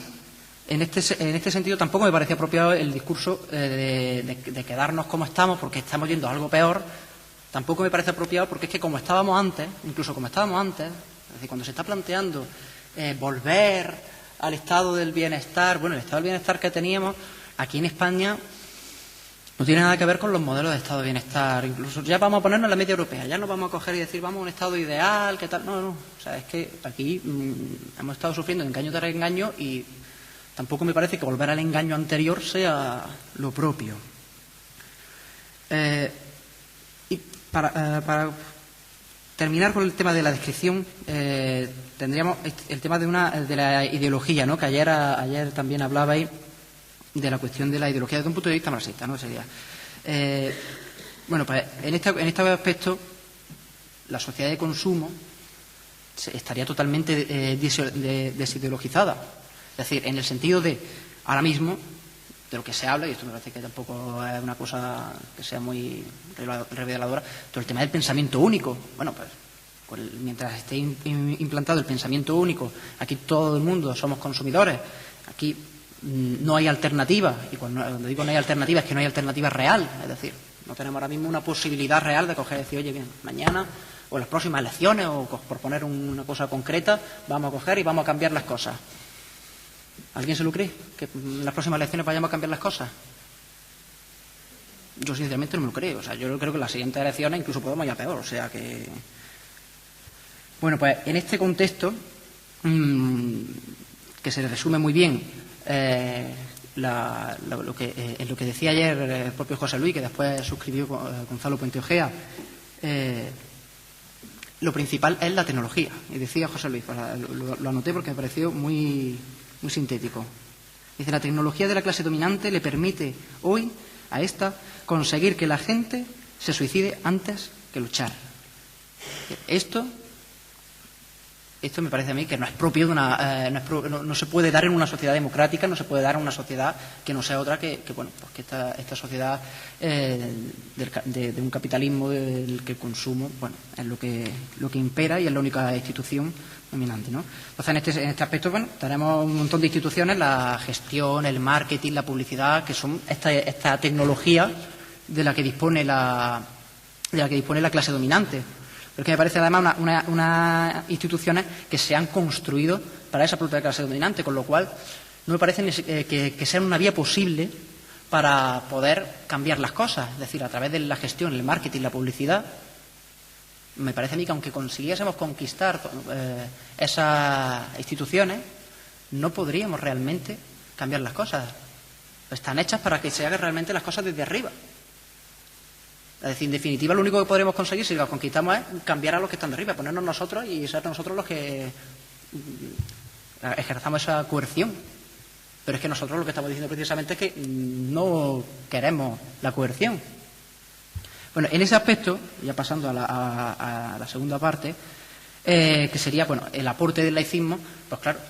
en este sentido, tampoco me parece apropiado el discurso de quedarnos como estamos porque estamos yendo a algo peor. Tampoco me parece apropiado porque es que como estábamos antes, incluso como estábamos antes, es decir, cuando se está planteando volver al estado del bienestar, bueno, el estado del bienestar que teníamos aquí en España no tiene nada que ver con los modelos de estado de bienestar. Incluso ya vamos a ponernos en la media europea, ya nos vamos a coger y decir, vamos a un estado ideal, ¿qué tal? No. O sea, es que aquí hemos estado sufriendo engaño tras engaño y tampoco me parece que volver al engaño anterior sea lo propio. Y para terminar con el tema de la descripción, tendríamos el tema de la ideología, ¿no? Que ayer también hablabais de la cuestión de la ideología desde un punto de vista marxista, ¿no? Sería. Bueno, pues en este aspecto, la sociedad de consumo estaría totalmente desideologizada. Es decir, en el sentido de, ahora mismo, de lo que se habla, y esto me parece que tampoco es una cosa que sea muy reveladora, todo el tema del pensamiento único. Bueno, pues mientras esté implantado el pensamiento único, aquí todo el mundo somos consumidores, aquí no hay alternativa, y cuando digo no hay alternativa es que no hay alternativa real, es decir, no tenemos ahora mismo una posibilidad real de coger y decir, oye, bien, mañana o en las próximas elecciones, o por poner una cosa concreta, vamos a coger y vamos a cambiar las cosas. ¿Alguien se lo cree? ¿Que en las próximas elecciones vayamos a cambiar las cosas? Yo sinceramente no me lo creo. O sea, yo creo que en las siguientes elecciones incluso podemos ir a peor. O sea que... Bueno, pues en este contexto, que se resume muy bien lo que decía ayer el propio José Luis, que después suscribió Gonzalo Puente Ojea, lo principal es la tecnología. Y decía José Luis, lo anoté porque me pareció muy sintético. Dice, la tecnología de la clase dominante le permite hoy a esta conseguir que la gente se suicide antes que luchar. Esto me parece a mí que no es propio de una... no se puede dar en una sociedad democrática, no se puede dar en una sociedad que no sea otra que esta sociedad de un capitalismo del que el consumo, bueno, es lo que impera y es la única institución dominante, ¿no? Entonces, en este aspecto, bueno, tenemos un montón de instituciones, la gestión, el marketing, la publicidad, que son esta tecnología de la que dispone la clase dominante. Pero que me parece además unas instituciones que se han construido para esa propia clase dominante, con lo cual no me parece que sea una vía posible para poder cambiar las cosas. Es decir, a través de la gestión, el marketing, la publicidad, me parece a mí que aunque consiguiésemos conquistar esas instituciones, no podríamos realmente cambiar las cosas. Están hechas para que se hagan realmente las cosas desde arriba. Es decir, en definitiva, lo único que podremos conseguir si lo conquistamos es cambiar a los que están de arriba, ponernos nosotros y ser nosotros los que ejerzamos esa coerción. Pero es que nosotros lo que estamos diciendo precisamente es que no queremos la coerción. Bueno, en ese aspecto, ya pasando a la segunda parte, que sería, bueno, el aporte del laicismo, pues claro,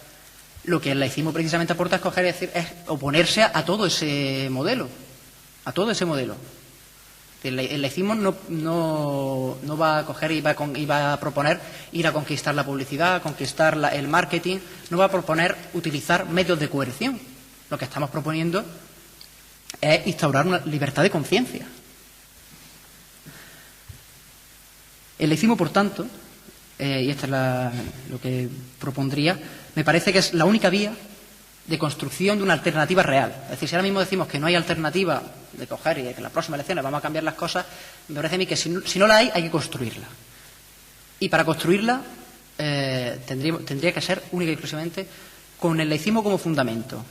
lo que el laicismo precisamente aporta es oponerse a todo ese modelo, El laicismo no va a coger y va a proponer ir a conquistar la publicidad, conquistar el marketing, no va a proponer utilizar medios de coerción. Lo que estamos proponiendo es instaurar una libertad de conciencia. El laicismo, por tanto, y esto es lo que propondría, me parece que es la única vía de construcción de una alternativa real. Es decir, si ahora mismo decimos que no hay alternativa de coger y de que en las próximas elecciones vamos a cambiar las cosas, me parece a mí que si no la hay que construirla. Y para construirla tendría que ser única y exclusivamente con el laicismo como fundamento.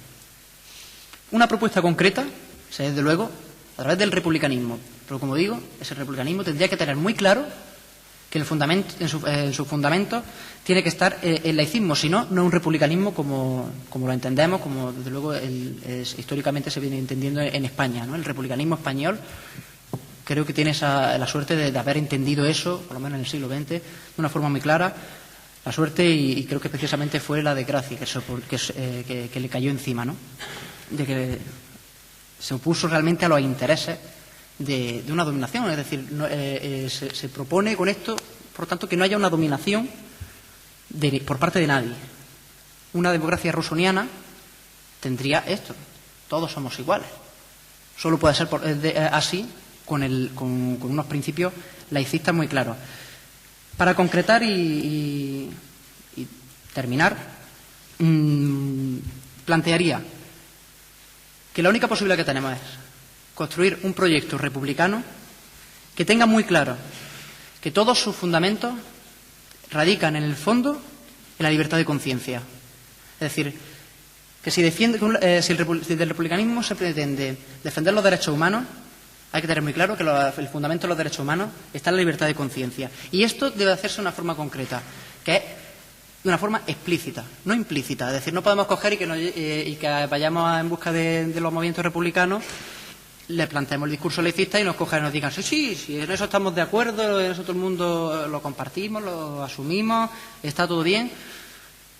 Una propuesta concreta, o sea, desde luego, a través del republicanismo. Pero como digo, ese republicanismo tendría que tener muy claro que el fundamento, en su fundamento tiene que estar el laicismo, si no, no un republicanismo como lo entendemos, como desde luego históricamente se viene entendiendo en España, ¿no? El republicanismo español creo que tiene la suerte de haber entendido eso, por lo menos en el siglo XX, de una forma muy clara, la suerte y creo que precisamente fue la desgracia que le cayó encima, ¿no? De que se opuso realmente a los intereses de una dominación, es decir, se propone con esto, por tanto, que no haya una dominación por parte de nadie. Una democracia rousseauiana tendría esto: todos somos iguales. Solo puede ser así con unos principios laicistas muy claros. Para concretar y terminar, plantearía que la única posibilidad que tenemos es construir un proyecto republicano que tenga muy claro que todos sus fundamentos radican en el fondo en la libertad de conciencia. Es decir, que si del republicanismo se pretende defender los derechos humanos, hay que tener muy claro que el fundamento de los derechos humanos está en la libertad de conciencia. Y esto debe hacerse de una forma concreta, que es de una forma explícita, no implícita. Es decir, no podemos coger y que vayamos en busca de los movimientos republicanos, le planteemos el discurso laicista y nos cojan y nos digan sí, en eso estamos de acuerdo, en eso todo el mundo lo compartimos, lo asumimos, está todo bien,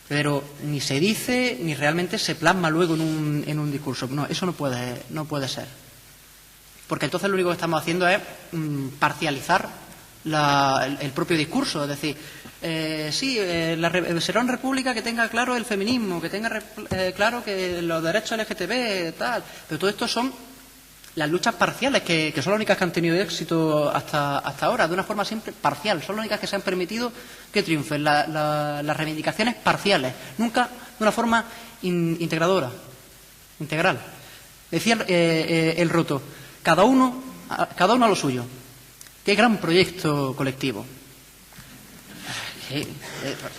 pero ni se dice ni realmente se plasma luego en un discurso. No, eso no puede ser. Porque entonces lo único que estamos haciendo es parcializar el propio discurso. Es decir, será una república que tenga claro el feminismo, que tenga claro que los derechos LGTB, tal. Pero todo esto son las luchas parciales, que son las únicas que han tenido éxito hasta ahora, de una forma siempre parcial. Son las únicas que se han permitido que triunfen, las reivindicaciones parciales, nunca de una forma integradora, integral. Decía el Roto, cada uno a lo suyo. Qué gran proyecto colectivo.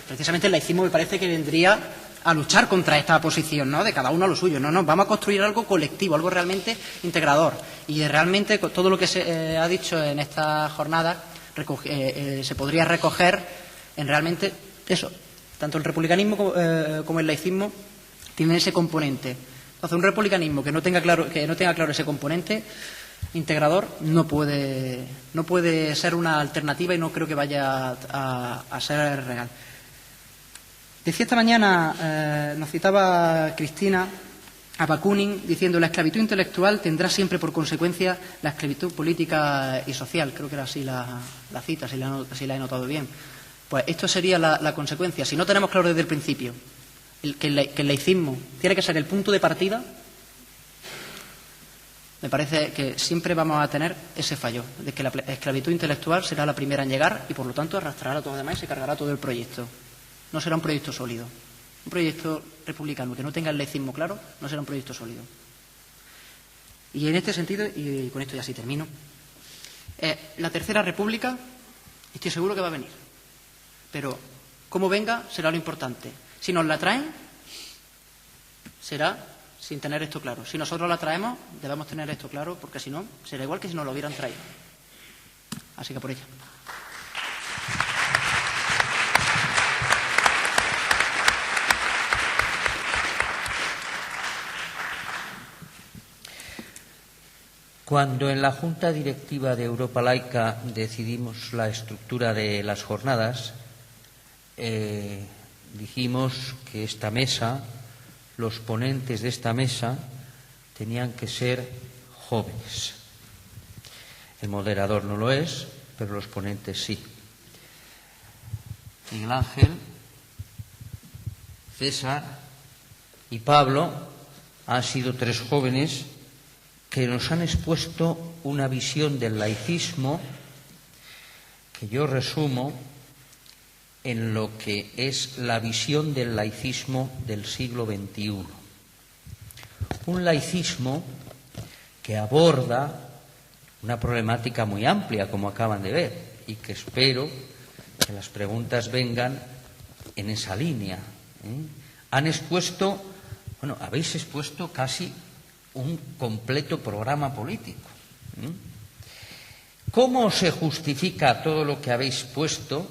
Precisamente el laicismo me parece que vendría a luchar contra esta posición, ¿no? De cada uno a lo suyo. No, vamos a construir algo colectivo, algo realmente integrador. Y realmente todo lo que se ha dicho en esta jornada se podría recoger en realmente eso. Tanto el republicanismo como el laicismo tienen ese componente. Entonces, un republicanismo que no tenga claro ese componente integrador no puede ser una alternativa y no creo que vaya a ser real. Decía esta mañana, nos citaba Cristina a Bakunin diciendo: la esclavitud intelectual tendrá siempre por consecuencia la esclavitud política y social. Creo que era así la cita, si la he notado bien. Pues esto sería la consecuencia. Si no tenemos claro desde el principio que el laicismo tiene que ser el punto de partida, me parece que siempre vamos a tener ese fallo, de que la esclavitud intelectual será la primera en llegar y, por lo tanto, arrastrará a todo lo demás y se cargará todo el proyecto. No será un proyecto sólido. Un proyecto republicano que no tenga el laicismo claro no será un proyecto sólido. Y en este sentido, y con esto ya sí termino, la Tercera República estoy seguro que va a venir. Pero cómo venga será lo importante. Si nos la traen, será sin tener esto claro. Si nosotros la traemos, debemos tener esto claro, porque si no, será igual que si nos lo hubieran traído. Así que por ella. Cuando en la Junta Directiva de Europa Laica decidimos la estructura de las jornadas, dijimos que esta mesa, los ponentes de esta mesa, tenían que ser jóvenes. El moderador no lo es, pero los ponentes sí. Miguel Ángel, César y Pablo han sido tres jóvenes que nos han expuesto una visión del laicismo que yo resumo en lo que es la visión del laicismo del siglo XXI. Un laicismo que aborda una problemática muy amplia, como acaban de ver, y que espero que las preguntas vengan en esa línea. Han expuesto, bueno, habéis expuesto casi un completo programa político. ¿Cómo se justifica todo lo que habéis puesto?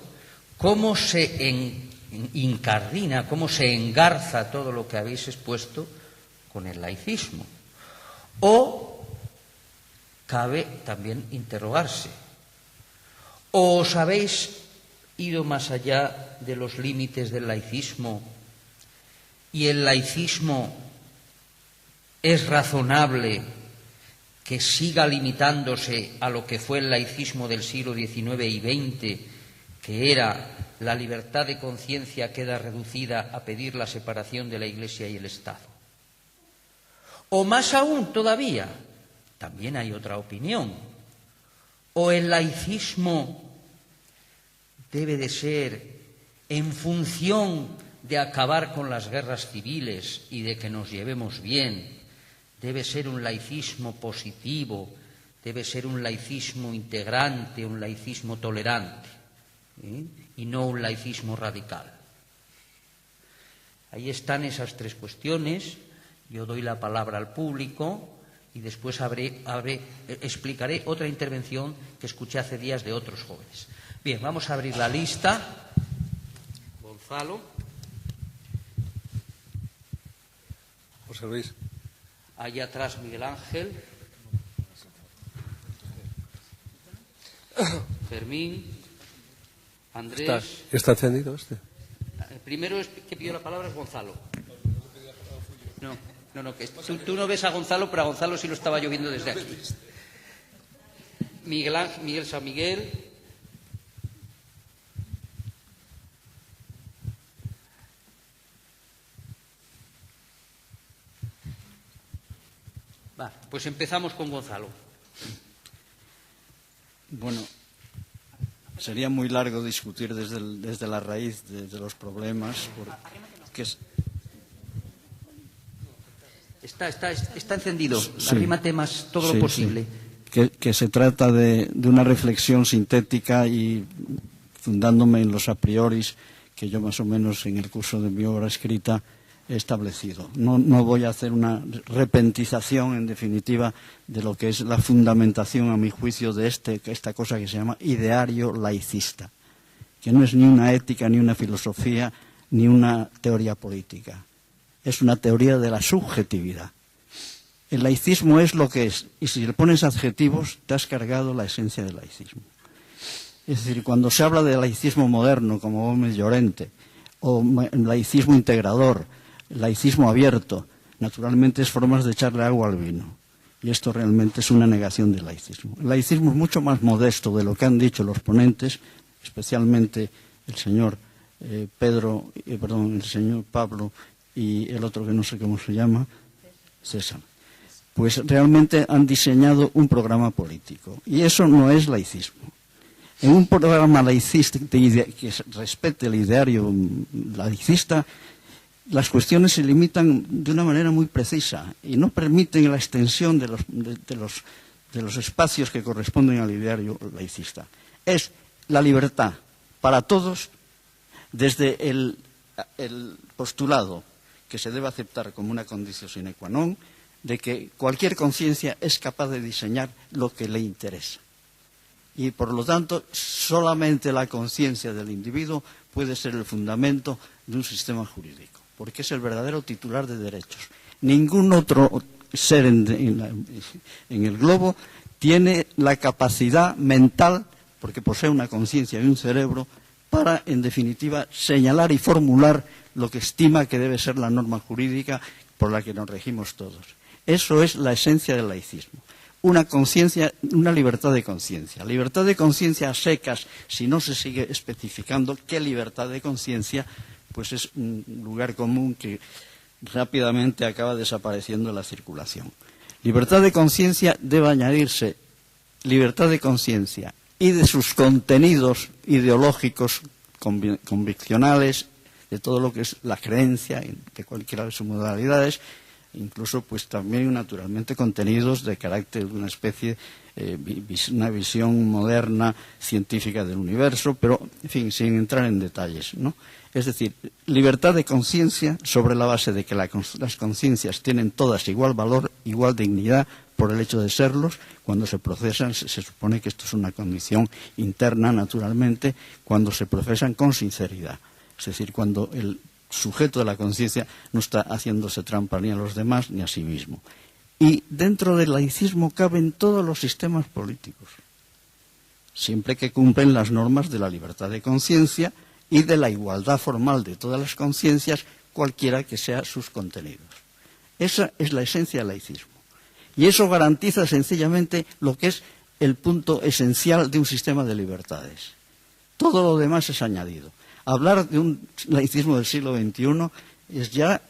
¿Cómo se incardina, cómo se engarza todo lo que habéis expuesto con el laicismo? O cabe también interrogarse, ¿o os habéis ido más allá de los límites del laicismo y el laicismo es razonable que siga limitándose a lo que fue el laicismo del siglo XIX y XX, que era la libertad de conciencia queda reducida a pedir la separación de la Iglesia y el Estado? O más aún todavía, también hay otra opinión, o el laicismo debe de ser en función de acabar con las guerras civiles y de que nos llevemos bien, debe ser un laicismo positivo, debe ser un laicismo integrante, un laicismo tolerante, y no un laicismo radical. Ahí están esas tres cuestiones. Yo doy la palabra al público y después explicaré otra intervención que escuché hace días de otros jóvenes. Bien, vamos a abrir la lista. Gonzalo. José Luis. Allá atrás Miguel Ángel. Fermín. Andrés. ¿Está encendido este? Primero que pidió la palabra es Gonzalo. No, que tú no ves a Gonzalo, pero a Gonzalo sí lo estaba yo viendo desde aquí. Miguel San Miguel. Vale, pues empezamos con Gonzalo. Bueno, sería muy largo discutir desde la raíz de los problemas. Porque Está encendido. Sí, Arrímate más todo lo posible. Sí. Que se trata de una reflexión sintética y fundándome en los a prioris que yo más o menos en el curso de mi obra escrita he establecido. No voy a hacer una repentización, en definitiva, de lo que es la fundamentación, a mi juicio, de esta cosa que se llama ideario laicista, que no es ni una ética, ni una filosofía, ni una teoría política. Es una teoría de la subjetividad. El laicismo es lo que es, y si le pones adjetivos, te has cargado la esencia del laicismo. Es decir, cuando se habla de laicismo moderno, como Gómez Llorente, o laicismo integrador, laicismo abierto, naturalmente es formas de echarle agua al vino. Y esto realmente es una negación del laicismo. El laicismo es mucho más modesto de lo que han dicho los ponentes, especialmente el señor el señor Pablo y el otro que no sé cómo se llama, César. Pues realmente han diseñado un programa político. Y eso no es laicismo. En un programa laicista que respete el ideario laicista, las cuestiones se limitan de una manera muy precisa y no permiten la extensión de los espacios que corresponden al ideario laicista. Es la libertad para todos, desde el postulado que se debe aceptar como una condición sine qua non, de que cualquier conciencia es capaz de diseñar lo que le interesa. Y, por lo tanto, solamente la conciencia del individuo puede ser el fundamento de un sistema jurídico, porque es el verdadero titular de derechos. Ningún otro ser en el globo tiene la capacidad mental, porque posee una conciencia y un cerebro, para, en definitiva, señalar y formular lo que estima que debe ser la norma jurídica por la que nos regimos todos. Eso es la esencia del laicismo. Una conciencia, una libertad de conciencia. Libertad de conciencia a secas, si no se sigue especificando qué libertad de conciencia, pues es un lugar común que rápidamente acaba desapareciendo en la circulación. Libertad de conciencia debe añadirse libertad de conciencia y de sus contenidos ideológicos, conviccionales, de todo lo que es la creencia, de cualquiera de sus modalidades, incluso pues también naturalmente contenidos de carácter de una especie, una visión moderna, científica del universo, pero en fin, sin entrar en detalles, ¿no? Es decir, libertad de conciencia sobre la base de que las conciencias tienen todas igual valor, igual dignidad por el hecho de serlos. Cuando se procesan, se supone que esto es una condición interna, naturalmente, cuando se procesan con sinceridad. Es decir, cuando el sujeto de la conciencia no está haciéndose trampa ni a los demás ni a sí mismo. Y dentro del laicismo caben todos los sistemas políticos, siempre que cumplen las normas de la libertad de conciencia y de la igualdad formal de todas las conciencias, cualquiera que sean sus contenidos. Esa es la esencia del laicismo. Y eso garantiza sencillamente lo que es el punto esencial de un sistema de libertades. Todo lo demás es añadido. Hablar de un laicismo del siglo XXI es ya,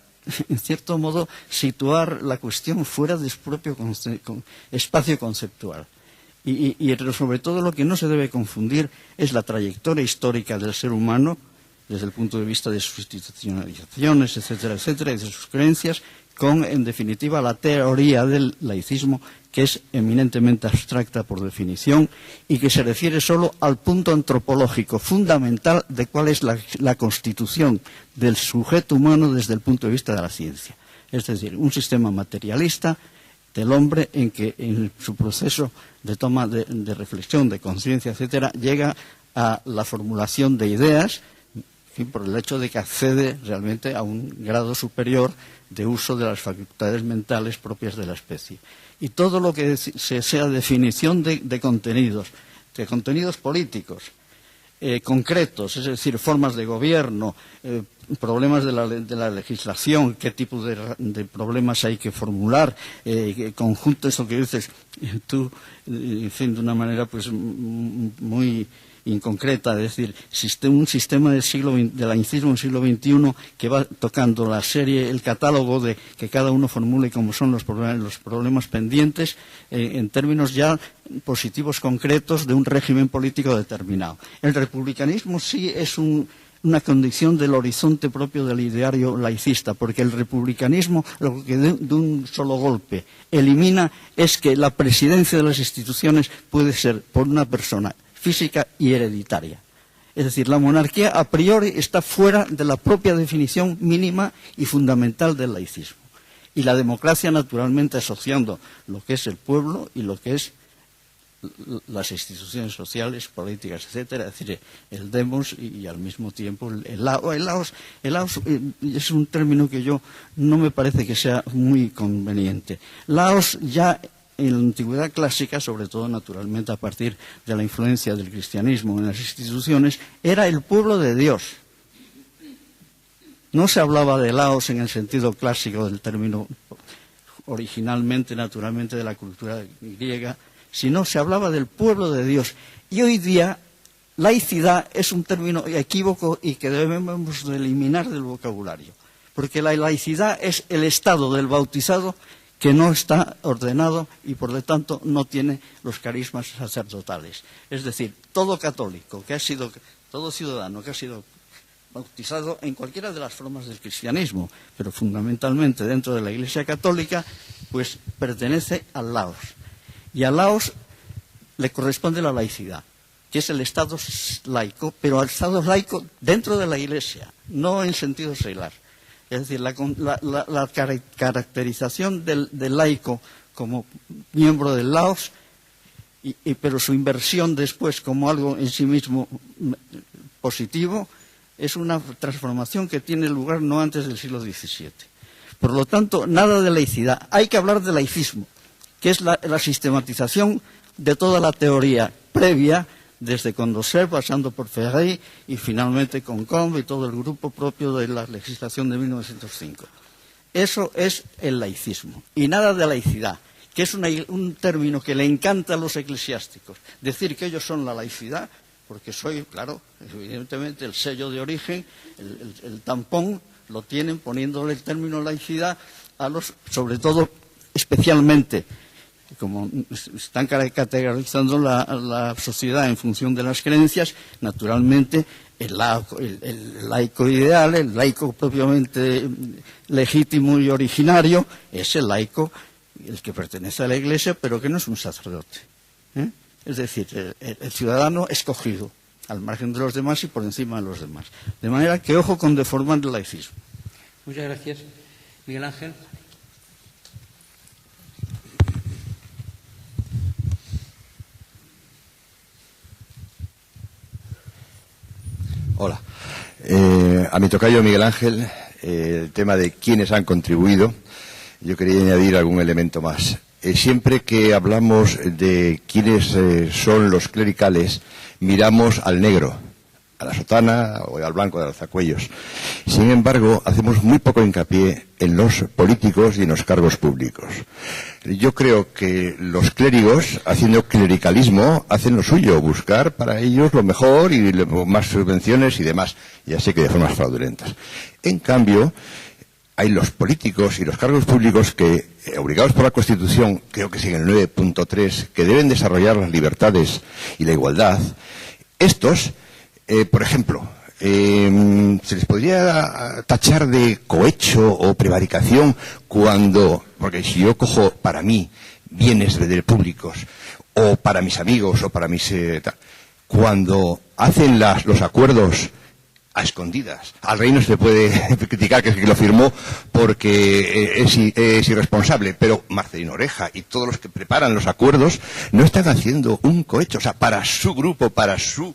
en cierto modo, situar la cuestión fuera de su propio espacio conceptual. Y sobre todo lo que no se debe confundir es la trayectoria histórica del ser humano, desde el punto de vista de sus institucionalizaciones, etcétera, etcétera, y de sus creencias, con, en definitiva, la teoría del laicismo, que es eminentemente abstracta por definición y que se refiere solo al punto antropológico fundamental de cuál es la constitución del sujeto humano desde el punto de vista de la ciencia. Es decir, un sistema materialista del hombre en que en su proceso de toma de reflexión, de conciencia, etcétera, llega a la formulación de ideas, en fin, por el hecho de que accede realmente a un grado superior de uso de las facultades mentales propias de la especie. Y todo lo que sea definición de contenidos políticos, concretos, es decir, formas de gobierno, problemas de la legislación, qué tipo de problemas hay que formular, conjunto, eso que dices tú, en fin, de una manera pues muy inconcreta, es decir, un sistema del laicismo del siglo XXI que va tocando la serie, el catálogo de que cada uno formule como son los problemas pendientes en términos ya positivos concretos de un régimen político determinado. El republicanismo sí es una condición del horizonte propio del ideario laicista, porque el republicanismo lo que de un solo golpe elimina es que la presidencia de las instituciones puede ser por una persona física y hereditaria. Es decir, la monarquía a priori está fuera de la propia definición mínima y fundamental del laicismo. Y la democracia, naturalmente, asociando lo que es el pueblo y lo que es las instituciones sociales, políticas, etcétera, es decir, el demos y al mismo tiempo el laos es un término que yo no me parece que sea muy conveniente. Laos ya en la antigüedad clásica, sobre todo naturalmente a partir de la influencia del cristianismo en las instituciones, era el pueblo de Dios. No se hablaba de laos en el sentido clásico del término, originalmente, naturalmente, de la cultura griega, sino se hablaba del pueblo de Dios. Y hoy día, laicidad es un término equívoco y que debemos de eliminar del vocabulario, porque la laicidad es el estado del bautizado que no está ordenado y, por lo tanto, no tiene los carismas sacerdotales. Es decir, todo católico, todo ciudadano que ha sido bautizado en cualquiera de las formas del cristianismo, pero fundamentalmente dentro de la Iglesia Católica, pues pertenece al laos. Y al laos le corresponde la laicidad, que es el Estado laico, pero al Estado laico dentro de la Iglesia, no en sentido secular. Es decir, la caracterización del laico como miembro del laos, pero su inversión después como algo en sí mismo positivo, es una transformación que tiene lugar no antes del siglo XVII. Por lo tanto, nada de laicidad. Hay que hablar de laicismo, que es la sistematización de toda la teoría previa, desde Condorcet, pasando por Ferrey y finalmente con Combe y todo el grupo propio de la legislación de 1905. Eso es el laicismo. Y nada de laicidad, que es un término que le encanta a los eclesiásticos. Decir que ellos son la laicidad, porque soy, claro, evidentemente el sello de origen, el tampón, lo tienen poniéndole el término laicidad a los, sobre todo, especialmente, como están categorizando la sociedad en función de las creencias, naturalmente el laico ideal, el laico propiamente legítimo y originario, es el laico, el que pertenece a la Iglesia, pero que no es un sacerdote. Es decir, el ciudadano escogido, al margen de los demás y por encima de los demás. De manera que ojo con deformar el laicismo. Muchas gracias. Miguel Ángel. Hola. A mi tocayo Miguel Ángel, el tema de quiénes han contribuido, yo quería añadir algún elemento más. Siempre que hablamos de quiénes son los clericales, miramos al negro, a la sotana o al blanco de alzacuellos. Sin embargo, hacemos muy poco hincapié en los políticos y en los cargos públicos. Yo creo que los clérigos, haciendo clericalismo, hacen lo suyo, buscar para ellos lo mejor y más subvenciones y demás, ya sé que de formas fraudulentas. En cambio, hay los políticos y los cargos públicos que, obligados por la Constitución, creo que siguen el 9.3, que deben desarrollar las libertades y la igualdad. Estos, por ejemplo, se les podría tachar de cohecho o prevaricación cuando, porque si yo cojo para mí bienes públicos o para mis amigos o para mis cuando hacen los acuerdos a escondidas, al rey no se le puede criticar que es el que lo firmó porque es irresponsable, pero Marcelino Oreja y todos los que preparan los acuerdos no están haciendo un cohecho, o sea, para su grupo, para su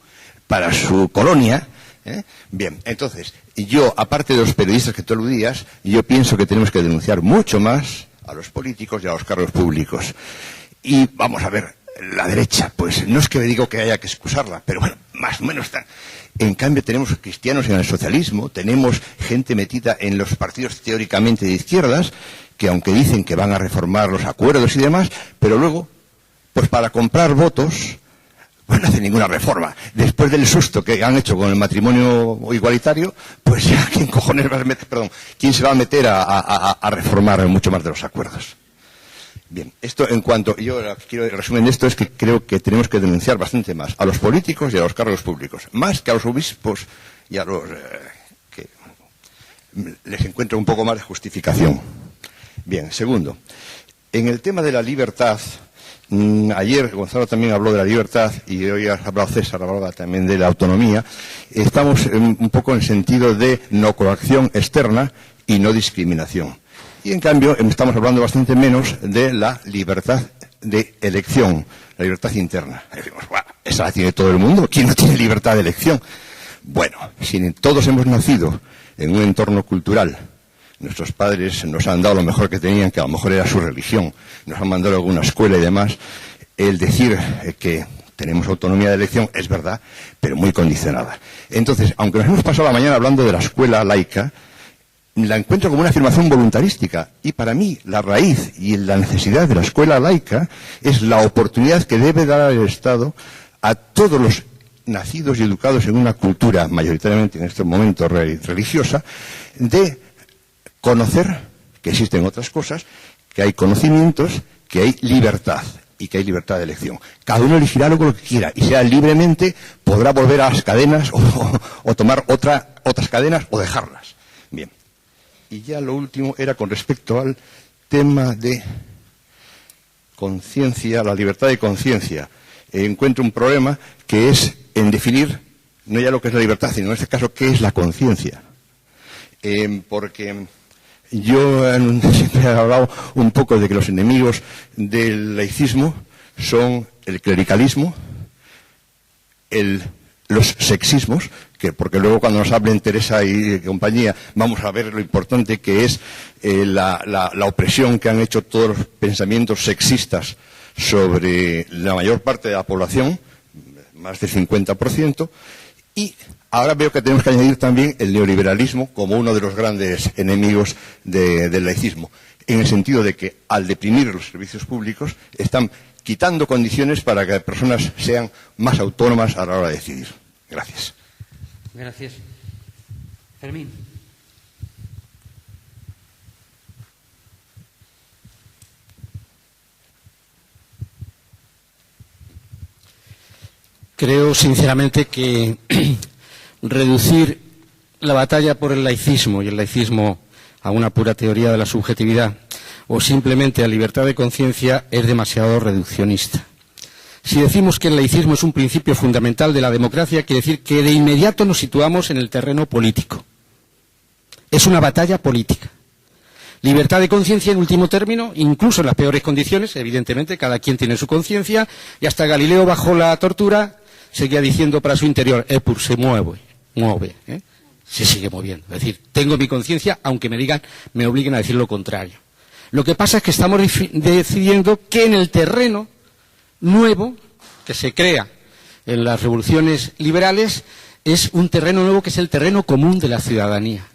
colonia. Bien, entonces, yo, aparte de los periodistas que tú aludías, yo pienso que tenemos que denunciar mucho más a los políticos y a los cargos públicos. Y vamos a ver, la derecha, pues no es que me digo que haya que excusarla, pero bueno, más o menos está. En cambio tenemos cristianos en el socialismo, tenemos gente metida en los partidos teóricamente de izquierdas, que aunque dicen que van a reformar los acuerdos y demás, pero luego, pues para comprar votos, pues no hacen ninguna reforma. Después del susto que han hecho con el matrimonio igualitario, pues ya, ¿quién se va a meter a reformar mucho más de los acuerdos? Bien, esto en cuanto, yo quiero resumen de esto es que creo que tenemos que denunciar bastante más a los políticos y a los cargos públicos, más que a los obispos y a los que les encuentro un poco más de justificación. Bien, segundo, en el tema de la libertad, ayer Gonzalo también habló de la libertad y hoy ha hablado César, hablaba también de la autonomía. Estamos un poco en el sentido de no coacción externa y no discriminación. Y en cambio estamos hablando bastante menos de la libertad de elección, la libertad interna. Decimos, esa la tiene todo el mundo, ¿quién no tiene libertad de elección? Bueno, si todos hemos nacido en un entorno cultural, nuestros padres nos han dado lo mejor que tenían, que a lo mejor era su religión, nos han mandado a alguna escuela y demás, el decir que tenemos autonomía de elección es verdad, pero muy condicionada. Entonces, aunque nos hemos pasado la mañana hablando de la escuela laica, la encuentro como una afirmación voluntarística. Y para mí, la raíz y la necesidad de la escuela laica es la oportunidad que debe dar el Estado a todos los nacidos y educados en una cultura, mayoritariamente en este momento religiosa, de conocer que existen otras cosas, que hay conocimientos, que hay libertad y que hay libertad de elección. Cada uno elegirá lo que quiera y sea libremente, podrá volver a las cadenas o tomar otras cadenas o dejarlas. Bien. Y ya lo último era con respecto al tema de conciencia, la libertad de conciencia. Encuentro un problema que es en definir no ya lo que es la libertad, sino en este caso qué es la conciencia. Porque yo siempre he hablado un poco de que los enemigos del laicismo son el clericalismo, los sexismos, porque luego cuando nos hablen Teresa y compañía vamos a ver lo importante que es la opresión que han hecho todos los pensamientos sexistas sobre la mayor parte de la población, más del 50%, y ahora veo que tenemos que añadir también el neoliberalismo como uno de los grandes enemigos del laicismo, en el sentido de que al deprimir los servicios públicos están quitando condiciones para que las personas sean más autónomas a la hora de decidir. Gracias. Gracias. Fermín. Creo sinceramente que reducir la batalla por el laicismo y el laicismo a una pura teoría de la subjetividad o simplemente a libertad de conciencia es demasiado reduccionista. Si decimos que el laicismo es un principio fundamental de la democracia, quiere decir que de inmediato nos situamos en el terreno político. Es una batalla política. Libertad de conciencia en último término, incluso en las peores condiciones, evidentemente, cada quien tiene su conciencia, y hasta Galileo bajo la tortura seguía diciendo para su interior, Epur, se mueve, se sigue moviendo. Es decir, tengo mi conciencia, aunque me obliguen a decir lo contrario. Lo que pasa es que estamos decidiendo que en el terreno nuevo que se crea en las revoluciones liberales es un terreno nuevo que es el terreno común de la ciudadanía.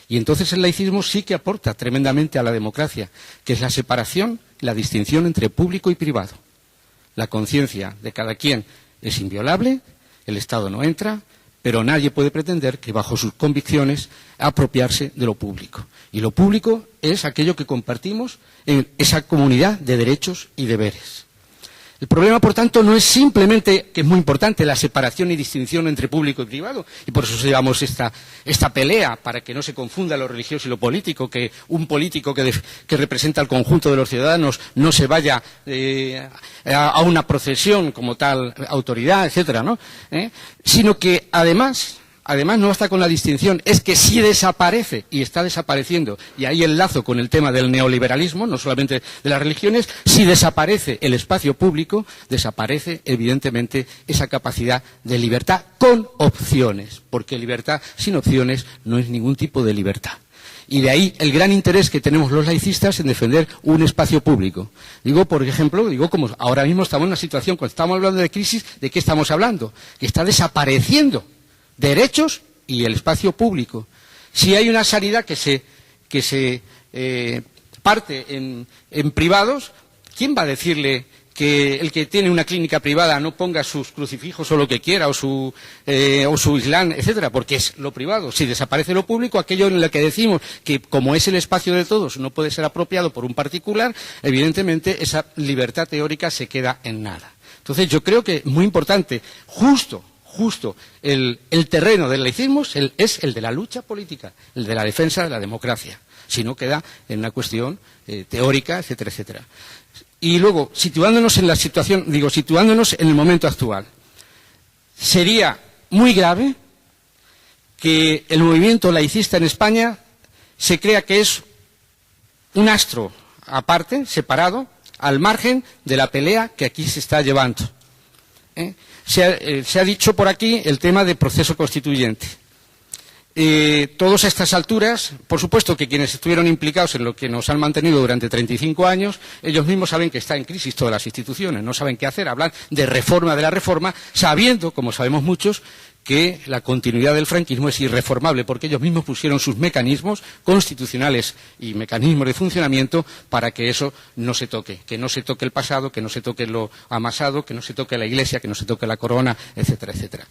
Y entonces el laicismo sí que aporta tremendamente a la democracia, que es la separación, la distinción entre público y privado. La conciencia de cada quien es inviolable, el Estado no entra, pero nadie puede pretender que bajo sus convicciones apropiarse de lo público. Y lo público es aquello que compartimos en esa comunidad de derechos y deberes. El problema, por tanto, no es simplemente, que es muy importante, la separación y distinción entre público y privado, y por eso llevamos esta pelea, para que no se confunda lo religioso y lo político, que un político que representa al conjunto de los ciudadanos no se vaya a una procesión como tal autoridad, etcétera, ¿no? Sino que además no basta con la distinción, es que si desaparece, y está desapareciendo, y ahí el lazo con el tema del neoliberalismo, no solamente de las religiones, si desaparece el espacio público, desaparece evidentemente esa capacidad de libertad con opciones, porque libertad sin opciones no es ningún tipo de libertad. Y de ahí el gran interés que tenemos los laicistas en defender un espacio público. Digo, por ejemplo, como ahora mismo estamos en una situación, cuando estamos hablando de crisis, ¿de qué estamos hablando? Que está desapareciendo derechos y el espacio público. Si hay una sanidad que se parte en privados, ¿quién va a decirle que el que tiene una clínica privada no ponga sus crucifijos o lo que quiera, o su islam, etcétera? Porque es lo privado. Si desaparece lo público, aquello en lo que decimos que como es el espacio de todos no puede ser apropiado por un particular, evidentemente esa libertad teórica se queda en nada. Entonces yo creo que es muy importante, justo el terreno del laicismo es el de la lucha política, el de la defensa de la democracia. Si no, queda en una cuestión teórica, etcétera, etcétera. Y luego, situándonos en la situación, situándonos en el momento actual, sería muy grave que el movimiento laicista en España se crea que es un astro aparte, separado, al margen de la pelea que aquí se está llevando. Se ha dicho por aquí el tema del proceso constituyente. Todos a estas alturas, por supuesto que quienes estuvieron implicados en lo que nos han mantenido durante 35 años, ellos mismos saben que está en crisis todas las instituciones, no saben qué hacer, hablan de reforma de la reforma, sabiendo, como sabemos muchos, que la continuidad del franquismo es irreformable, porque ellos mismos pusieron sus mecanismos constitucionales y mecanismos de funcionamiento para que eso no se toque, que no se toque el pasado, que no se toque lo amasado, que no se toque la Iglesia, que no se toque la corona, etcétera, etcétera.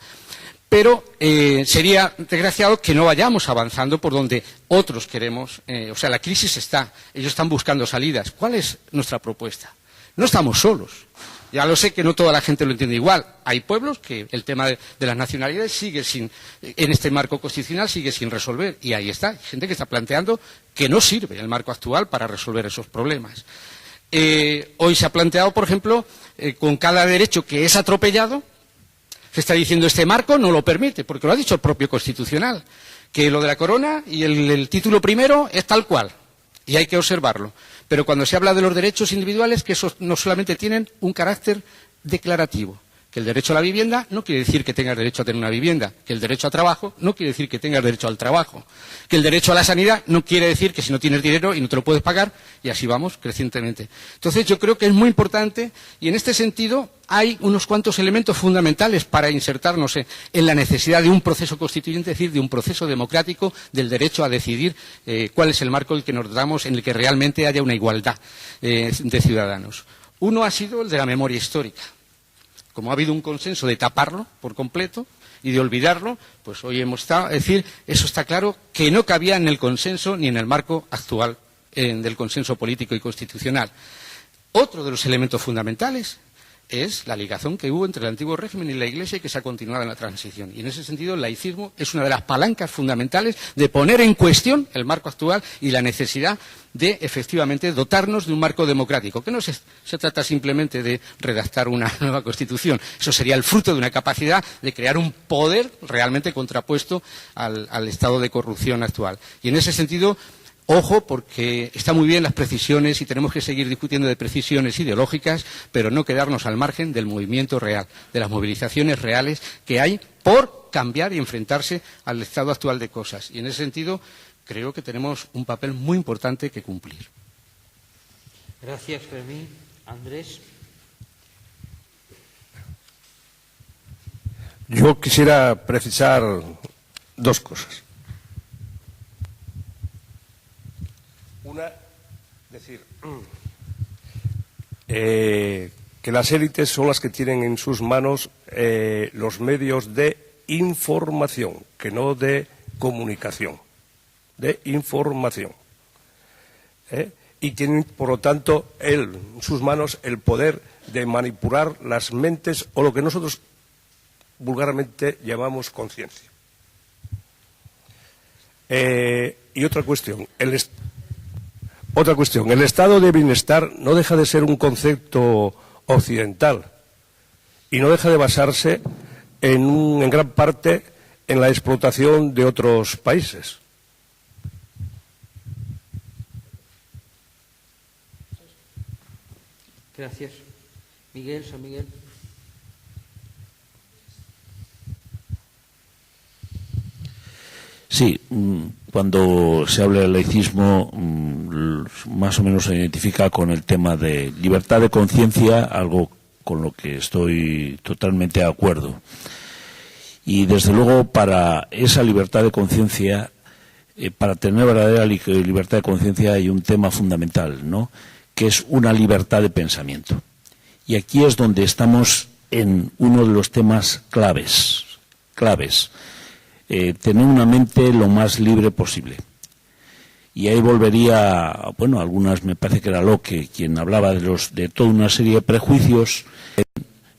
Pero sería desgraciado que no vayamos avanzando por donde otros queremos. La crisis está, ellos están buscando salidas. ¿Cuál es nuestra propuesta? No estamos solos. Ya lo sé que no toda la gente lo entiende igual. Hay pueblos que el tema de las nacionalidades sigue en este marco constitucional sigue sin resolver. Y ahí está, hay gente que está planteando que no sirve el marco actual para resolver esos problemas. Hoy se ha planteado, por ejemplo, con cada derecho que es atropellado, se está diciendo este marco no lo permite, porque lo ha dicho el propio Constitucional, que lo de la corona y el título primero es tal cual, y hay que observarlo. Pero cuando se habla de los derechos individuales, que esos no solamente tienen un carácter declarativo, que el derecho a la vivienda no quiere decir que tengas derecho a tener una vivienda, que el derecho a trabajo no quiere decir que tengas derecho al trabajo, que el derecho a la sanidad no quiere decir que si no tienes dinero y no te lo puedes pagar, y así vamos crecientemente. Entonces yo creo que es muy importante, y en este sentido hay unos cuantos elementos fundamentales para insertarnos en la necesidad de un proceso constituyente, es decir, de un proceso democrático del derecho a decidir cuál es el marco en el que nos damos, en el que realmente haya una igualdad de ciudadanos. Uno ha sido el de la memoria histórica. Como ha habido un consenso de taparlo por completo y de olvidarlo, pues hoy hemos estado, es decir, eso está claro que no cabía en el consenso ni en el marco actual del consenso político y constitucional. Otro de los elementos fundamentales es la ligación que hubo entre el antiguo régimen y la Iglesia y que se ha continuado en la transición. Y en ese sentido el laicismo es una de las palancas fundamentales de poner en cuestión el marco actual y la necesidad de, efectivamente, dotarnos de un marco democrático, que no se trata simplemente de redactar una nueva Constitución. Eso sería el fruto de una capacidad de crear un poder realmente contrapuesto al estado de corrupción actual. Y en ese sentido, ojo, porque está muy bien las precisiones y tenemos que seguir discutiendo de precisiones ideológicas, pero no quedarnos al margen del movimiento real, de las movilizaciones reales que hay por cambiar y enfrentarse al estado actual de cosas. Y en ese sentido creo que tenemos un papel muy importante que cumplir. Gracias, Fermín. Andrés. Yo quisiera precisar dos cosas. Una, decir que las élites son las que tienen en sus manos los medios de información, que no de comunicación, de información. Y tienen, por lo tanto, en sus manos el poder de manipular las mentes o lo que nosotros vulgarmente llamamos conciencia. Y otra cuestión, el estado de bienestar no deja de ser un concepto occidental y no deja de basarse en gran parte en la explotación de otros países. Gracias. Miguel, San Miguel. Sí, cuando se habla del laicismo, más o menos se identifica con el tema de libertad de conciencia, algo con lo que estoy totalmente de acuerdo. Y desde luego para esa libertad de conciencia, para tener verdadera libertad de conciencia hay un tema fundamental, ¿no?, que es una libertad de pensamiento. Y aquí es donde estamos en uno de los temas claves. Tener una mente lo más libre posible. Y ahí volvería, bueno, algunas, me parece que era Locke quien hablaba de toda una serie de prejuicios,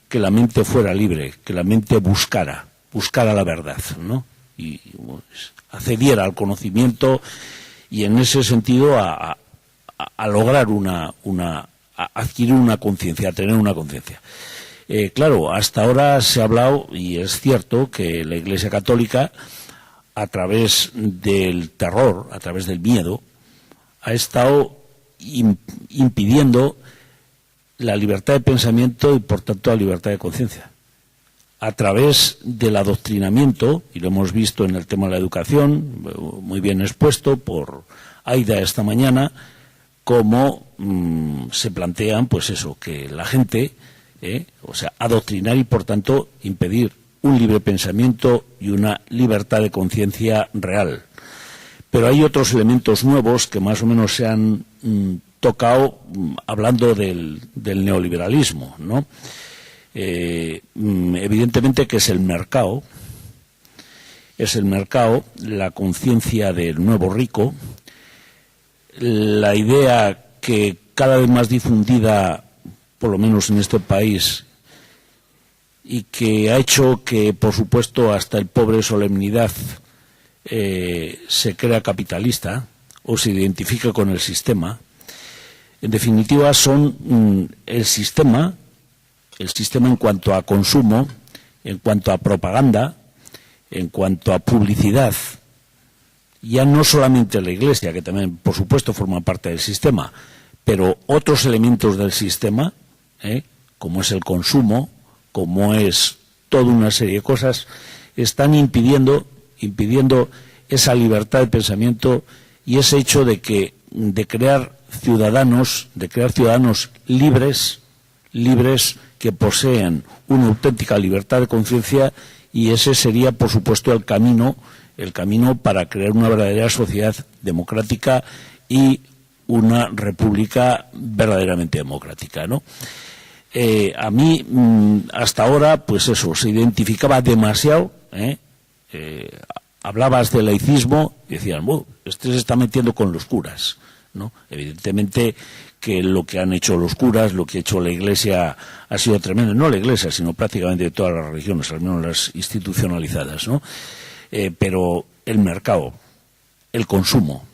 que la mente fuera libre, que la mente buscara la verdad, ¿no? Y pues, accediera al conocimiento y en ese sentido a lograr a adquirir una conciencia, a tener una conciencia. Claro, hasta ahora se ha hablado, y es cierto, que la Iglesia Católica, a través del terror, a través del miedo, ha estado impidiendo la libertad de pensamiento y, por tanto, la libertad de conciencia. A través del adoctrinamiento, y lo hemos visto en el tema de la educación, muy bien expuesto por Aida esta mañana, cómo se plantean, pues eso, que la gente, o sea, adoctrinar y, por tanto, impedir un libre pensamiento y una libertad de conciencia real. Pero hay otros elementos nuevos que más o menos se han tocado hablando del neoliberalismo, ¿no? Evidentemente que es el mercado, la conciencia del nuevo rico, la idea que cada vez más difundida, por lo menos en este país, y que ha hecho que, por supuesto, hasta el pobre Solemnidad se crea capitalista o se identifica con el sistema. En definitiva, son el sistema en cuanto a consumo, en cuanto a propaganda, en cuanto a publicidad. Ya no solamente la Iglesia, que también, por supuesto, forma parte del sistema, pero otros elementos del sistema, como es el consumo, como es toda una serie de cosas, están impidiendo esa libertad de pensamiento y ese hecho de crear ciudadanos libres que poseen una auténtica libertad de conciencia, y ese sería, por supuesto, el camino para crear una verdadera sociedad democrática y una república verdaderamente democrática, ¿no? A mí, hasta ahora, pues eso, se identificaba demasiado, hablabas de laicismo y decían, este se está metiendo con los curas, ¿no? Evidentemente que lo que han hecho los curas, lo que ha hecho la Iglesia ha sido tremendo, no la Iglesia, sino prácticamente todas las religiones, al menos las institucionalizadas, ¿no? Pero el mercado, el consumo,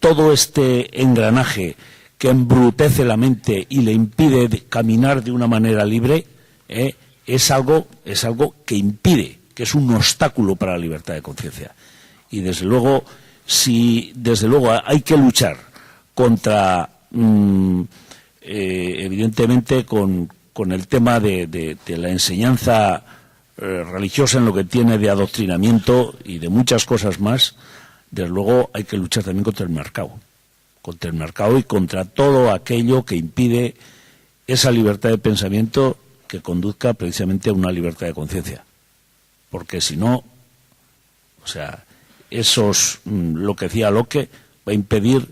todo este engranaje que embrutece la mente y le impide caminar de una manera libre, es algo que impide, que es un obstáculo para la libertad de conciencia. Y desde luego hay que luchar contra, evidentemente, con el tema de la enseñanza religiosa en lo que tiene de adoctrinamiento y de muchas cosas más. Desde luego hay que luchar también contra el mercado y contra todo aquello que impide esa libertad de pensamiento que conduzca precisamente a una libertad de conciencia. Porque si no, lo que decía Locke, va a impedir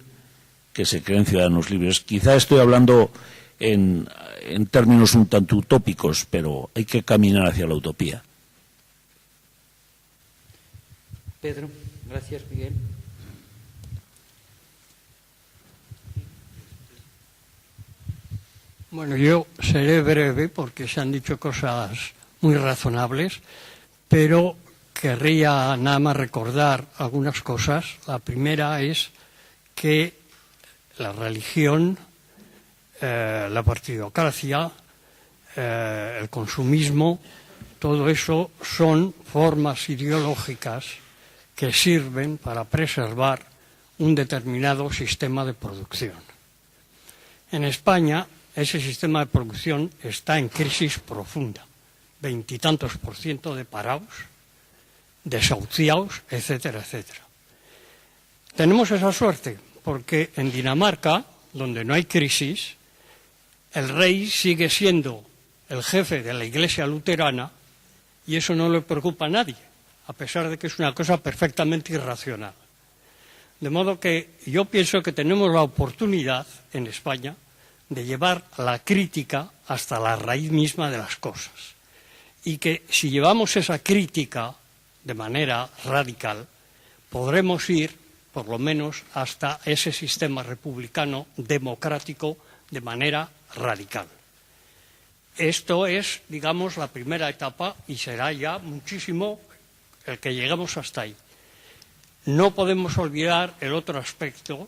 que se creen ciudadanos libres. Quizá estoy hablando en términos un tanto utópicos, pero hay que caminar hacia la utopía. Pedro, gracias, Miguel. Bueno, yo seré breve porque se han dicho cosas muy razonables, pero querría nada más recordar algunas cosas. La primera es que la religión, la partidocracia, el consumismo, todo eso son formas ideológicas que sirven para preservar un determinado sistema de producción. En España, ese sistema de producción está en crisis profunda, 20 y tantos % de parados, desahuciados, etcétera, etcétera. Tenemos esa suerte porque en Dinamarca, donde no hay crisis, el rey sigue siendo el jefe de la Iglesia luterana y eso no le preocupa a nadie, a pesar de que es una cosa perfectamente irracional. De modo que yo pienso que tenemos la oportunidad en España de llevar la crítica hasta la raíz misma de las cosas. Y que si llevamos esa crítica de manera radical, podremos ir, por lo menos, hasta ese sistema republicano democrático de manera radical. Esto es, digamos, la primera etapa y será ya muchísimo el que lleguemos hasta ahí. No podemos olvidar el otro aspecto,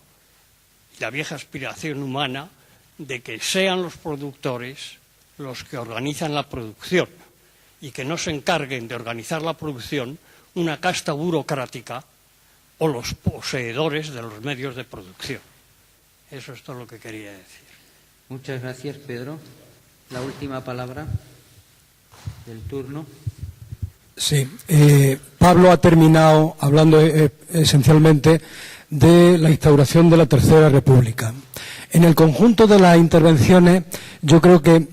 la vieja aspiración humana, de que sean los productores los que organizan la producción y que no se encarguen de organizar la producción una casta burocrática o los poseedores de los medios de producción. Eso es todo lo que quería decir. Muchas gracias, Pedro. La última palabra del turno. Sí, Pablo ha terminado hablando esencialmente de la instauración de la Tercera República. En el conjunto de las intervenciones, yo creo que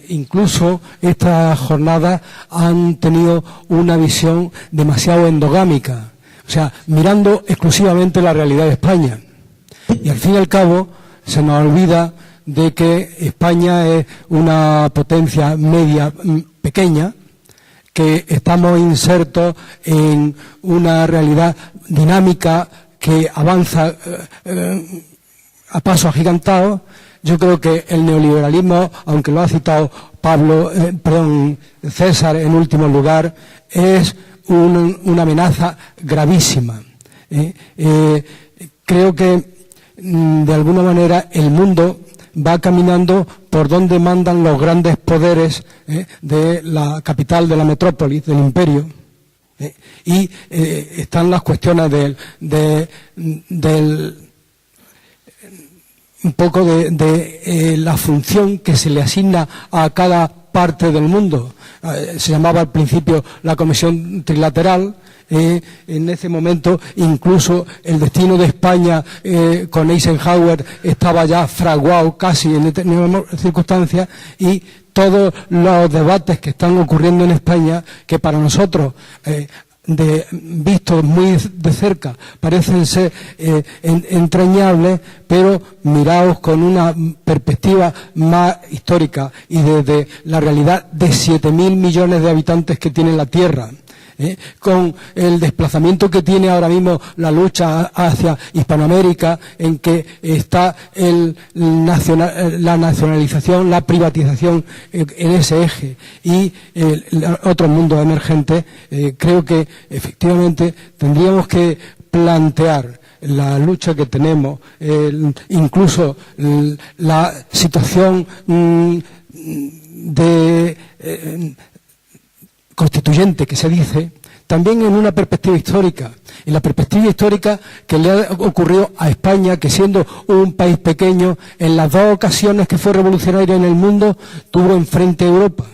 incluso estas jornadas han tenido una visión demasiado endogámica, o sea, mirando exclusivamente la realidad de España. Y al fin y al cabo se nos olvida de que España es una potencia media pequeña, que estamos insertos en una realidad dinámica que avanza a paso agigantado. Yo creo que el neoliberalismo, aunque lo ha citado César en último lugar, es una amenaza gravísima. Creo que de alguna manera el mundo va caminando por donde mandan los grandes poderes de la capital de la metrópolis, del imperio. Y están las cuestiones un poco de la función que se le asigna a cada parte del mundo. Se llamaba al principio la Comisión Trilateral. En ese momento incluso el destino de España con Eisenhower estaba ya fraguado casi en determinadas circunstancias, y todos los debates que están ocurriendo en España, que para nosotros vistos muy de cerca parecen ser entrañables, pero mirados con una perspectiva más histórica y desde la realidad de 7.000 millones de habitantes que tiene la Tierra, con el desplazamiento que tiene ahora mismo la lucha hacia Hispanoamérica, en que está la nacionalización, la privatización en ese eje y otros mundos emergentes, creo que efectivamente tendríamos que plantear la lucha que tenemos, incluso la situación constituyente que se dice, también en una perspectiva histórica, en la perspectiva histórica que le ha ocurrido a España, que siendo un país pequeño, en las dos ocasiones que fue revolucionaria en el mundo, tuvo enfrente a Europa.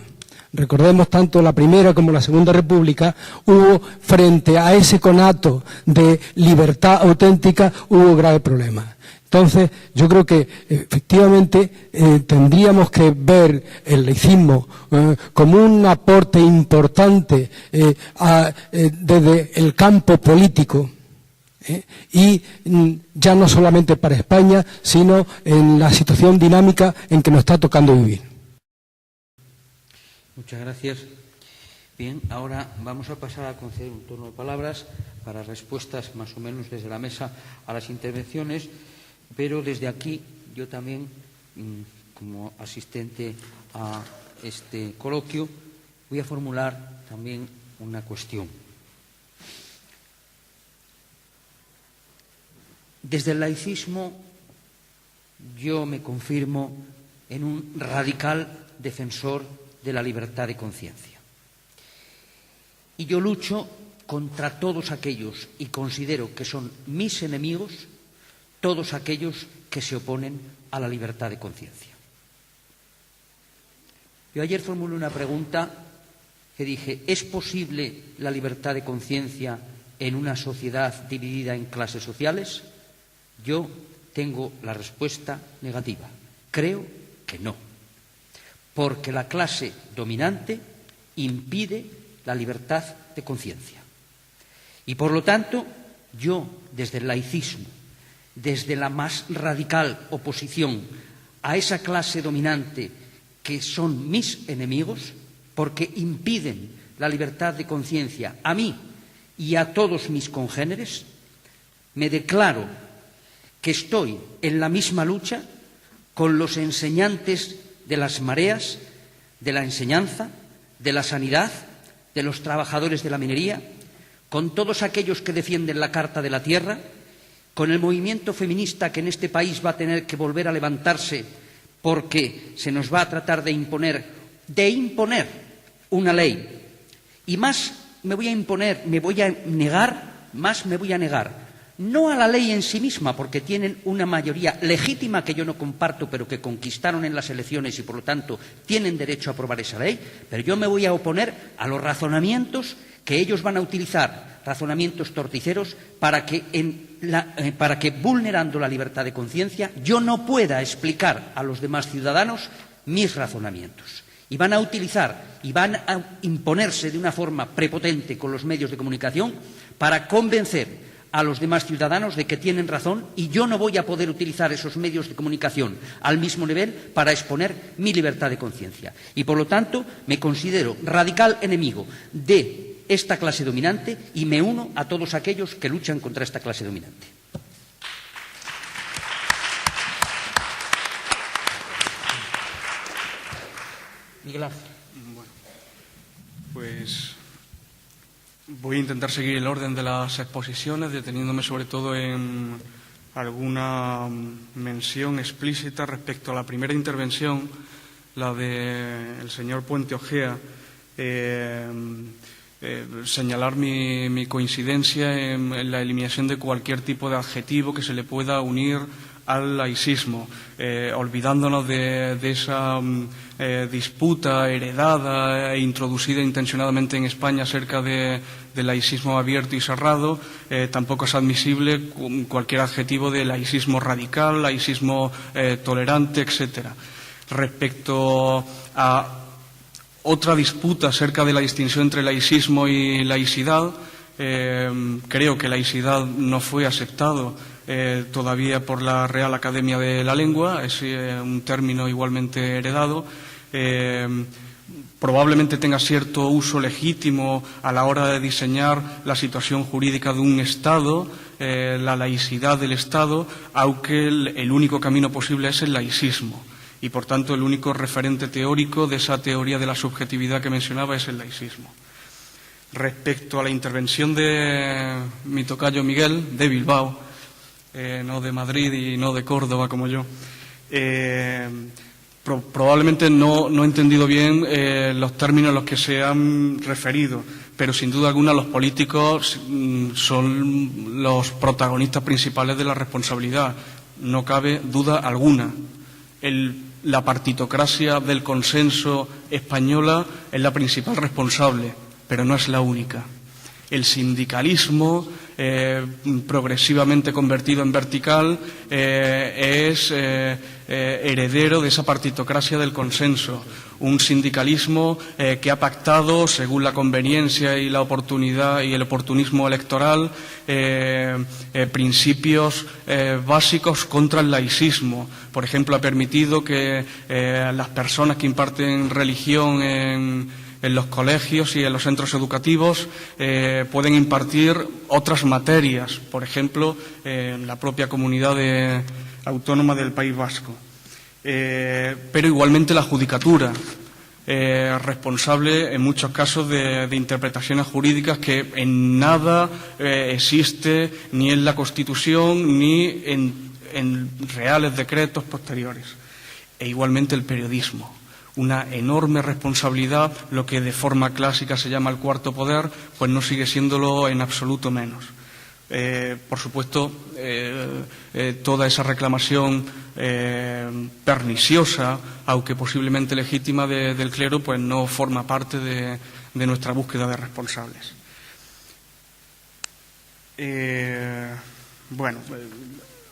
Recordemos, tanto la Primera como la Segunda República, hubo frente a ese conato de libertad auténtica, hubo graves problemas. Entonces, yo creo que efectivamente tendríamos que ver el laicismo como un aporte importante desde el campo político, y ya no solamente para España, sino en la situación dinámica en que nos está tocando vivir. Muchas gracias. Bien, ahora vamos a pasar a conceder un turno de palabras para respuestas más o menos desde la mesa a las intervenciones, pero desde aquí yo también, como asistente a este coloquio, voy a formular también una cuestión. Desde el laicismo yo me confirmo en un radical defensor de la libertad de conciencia. Y yo lucho contra todos aquellos, y considero que son mis enemigos, todos aquellos que se oponen a la libertad de conciencia. Yo ayer formulé una pregunta que dije: ¿es posible la libertad de conciencia en una sociedad dividida en clases sociales? Yo tengo la respuesta negativa. Creo que no. Porque la clase dominante impide la libertad de conciencia. Y por lo tanto, yo, desde el laicismo, desde la más radical oposición a esa clase dominante que son mis enemigos, porque impiden la libertad de conciencia a mí y a todos mis congéneres, me declaro que estoy en la misma lucha con los enseñantes de las mareas, de la enseñanza, de la sanidad, de los trabajadores de la minería, con todos aquellos que defienden la Carta de la Tierra, con el movimiento feminista que en este país va a tener que volver a levantarse porque se nos va a tratar de imponer una ley. Y más me voy a negar, no a la ley en sí misma, porque tienen una mayoría legítima que yo no comparto, pero que conquistaron en las elecciones y, por lo tanto, tienen derecho a aprobar esa ley, pero yo me voy a oponer a los razonamientos que ellos van a utilizar, razonamientos torticeros, para que vulnerando la libertad de conciencia, yo no pueda explicar a los demás ciudadanos mis razonamientos. Y van a utilizar y van a imponerse de una forma prepotente con los medios de comunicación para convencer a los demás ciudadanos de que tienen razón, y yo no voy a poder utilizar esos medios de comunicación al mismo nivel para exponer mi libertad de conciencia. Y, por lo tanto, me considero radical enemigo de esta clase dominante y me uno a todos aquellos que luchan contra esta clase dominante. Miguel Ángel. Bueno, pues voy a intentar seguir el orden de las exposiciones, deteniéndome sobre todo en alguna mención explícita respecto a la primera intervención, la del señor Puente Ojea, señalar mi coincidencia en la eliminación de cualquier tipo de adjetivo que se le pueda unir al laicismo, olvidándonos de esa disputa heredada e introducida intencionadamente en España acerca del laicismo abierto y cerrado. Tampoco es admisible cualquier adjetivo de laicismo radical, laicismo tolerante, etcétera. Respecto a otra disputa acerca de la distinción entre laicismo y laicidad, creo que laicidad no fue aceptado todavía por la Real Academia de la Lengua, es un término igualmente heredado. probablemente tenga cierto uso legítimo a la hora de diseñar la situación jurídica de un Estado, la laicidad del Estado, aunque el único camino posible es el laicismo. Y, por tanto, el único referente teórico de esa teoría de la subjetividad que mencionaba es el laicismo. Respecto a la intervención de mi tocayo Miguel, de Bilbao, no de Madrid y no de Córdoba como yo, probablemente no he entendido bien los términos a los que se han referido, pero sin duda alguna los políticos son los protagonistas principales de la responsabilidad. No cabe duda alguna. La partitocracia del consenso española es la principal responsable, pero no es la única. El sindicalismo, progresivamente convertido en vertical, es heredero de esa partitocracia del consenso. Un sindicalismo que ha pactado, según la conveniencia y la oportunidad y el oportunismo electoral, principios básicos contra el laicismo. Por ejemplo, ha permitido que las personas que imparten religión en los colegios y en los centros educativos pueden impartir otras materias, por ejemplo, en la propia comunidad autónoma del País Vasco. Pero igualmente la judicatura, responsable en muchos casos de interpretaciones jurídicas que en nada existe ni en la Constitución ni en reales decretos posteriores. E igualmente el periodismo. Una enorme responsabilidad, lo que de forma clásica se llama el cuarto poder, pues no sigue siéndolo en absoluto menos. Por supuesto, toda esa reclamación perniciosa, aunque posiblemente legítima, del clero, pues no forma parte de nuestra búsqueda de responsables. Bueno,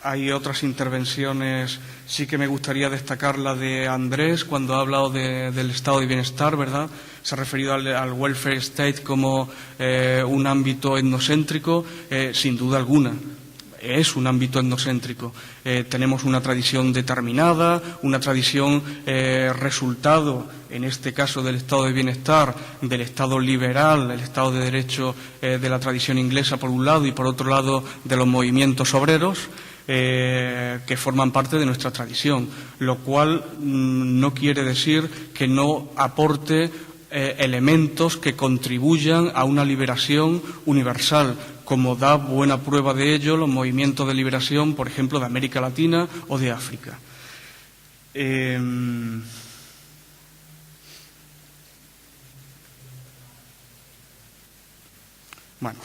hay otras intervenciones, sí que me gustaría destacar la de Andrés cuando ha hablado del estado de bienestar, ¿verdad? Se ha referido al welfare state como un ámbito etnocéntrico, sin duda alguna. Es un ámbito etnocéntrico. Tenemos una tradición determinada, una tradición resultado, en este caso del estado de bienestar, del estado liberal, el estado de derecho de la tradición inglesa por un lado y por otro lado de los movimientos obreros, que forman parte de nuestra tradición, lo cual no quiere decir que no aporte elementos que contribuyan a una liberación universal, como da buena prueba de ello los movimientos de liberación, por ejemplo, de América Latina o de África. Bueno,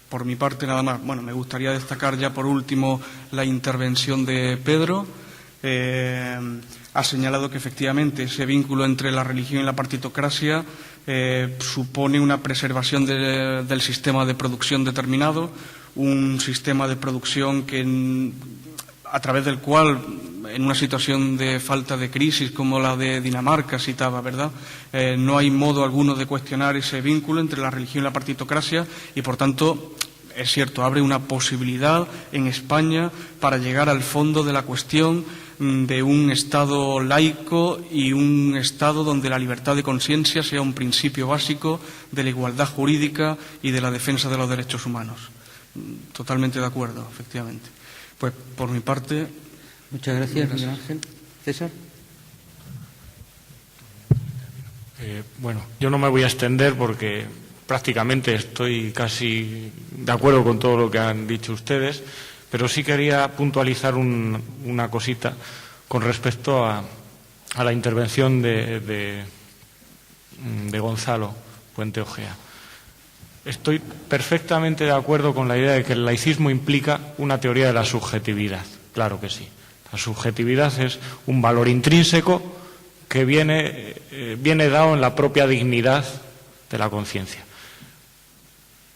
por mi parte nada más. Bueno, me gustaría destacar ya por último la intervención de Pedro. Ha señalado que efectivamente ese vínculo entre la religión y la partitocracia supone una preservación del sistema de producción determinado, un sistema de producción a través del cual, en una situación de falta de crisis como la de Dinamarca citaba, ¿verdad? No hay modo alguno de cuestionar ese vínculo entre la religión y la partitocracia y, por tanto, es cierto, abre una posibilidad en España para llegar al fondo de la cuestión de un Estado laico y un Estado donde la libertad de conciencia sea un principio básico de la igualdad jurídica y de la defensa de los derechos humanos. Totalmente de acuerdo, efectivamente. Pues, por mi parte... Muchas gracias, Miguel Ángel. César. Bueno, yo no me voy a extender porque prácticamente estoy casi de acuerdo con todo lo que han dicho ustedes, pero sí quería puntualizar una cosita con respecto a la intervención de Gonzalo Puente Ojea. Estoy perfectamente de acuerdo con la idea de que el laicismo implica una teoría de la subjetividad. Claro que sí. La subjetividad es un valor intrínseco que viene dado en la propia dignidad de la conciencia.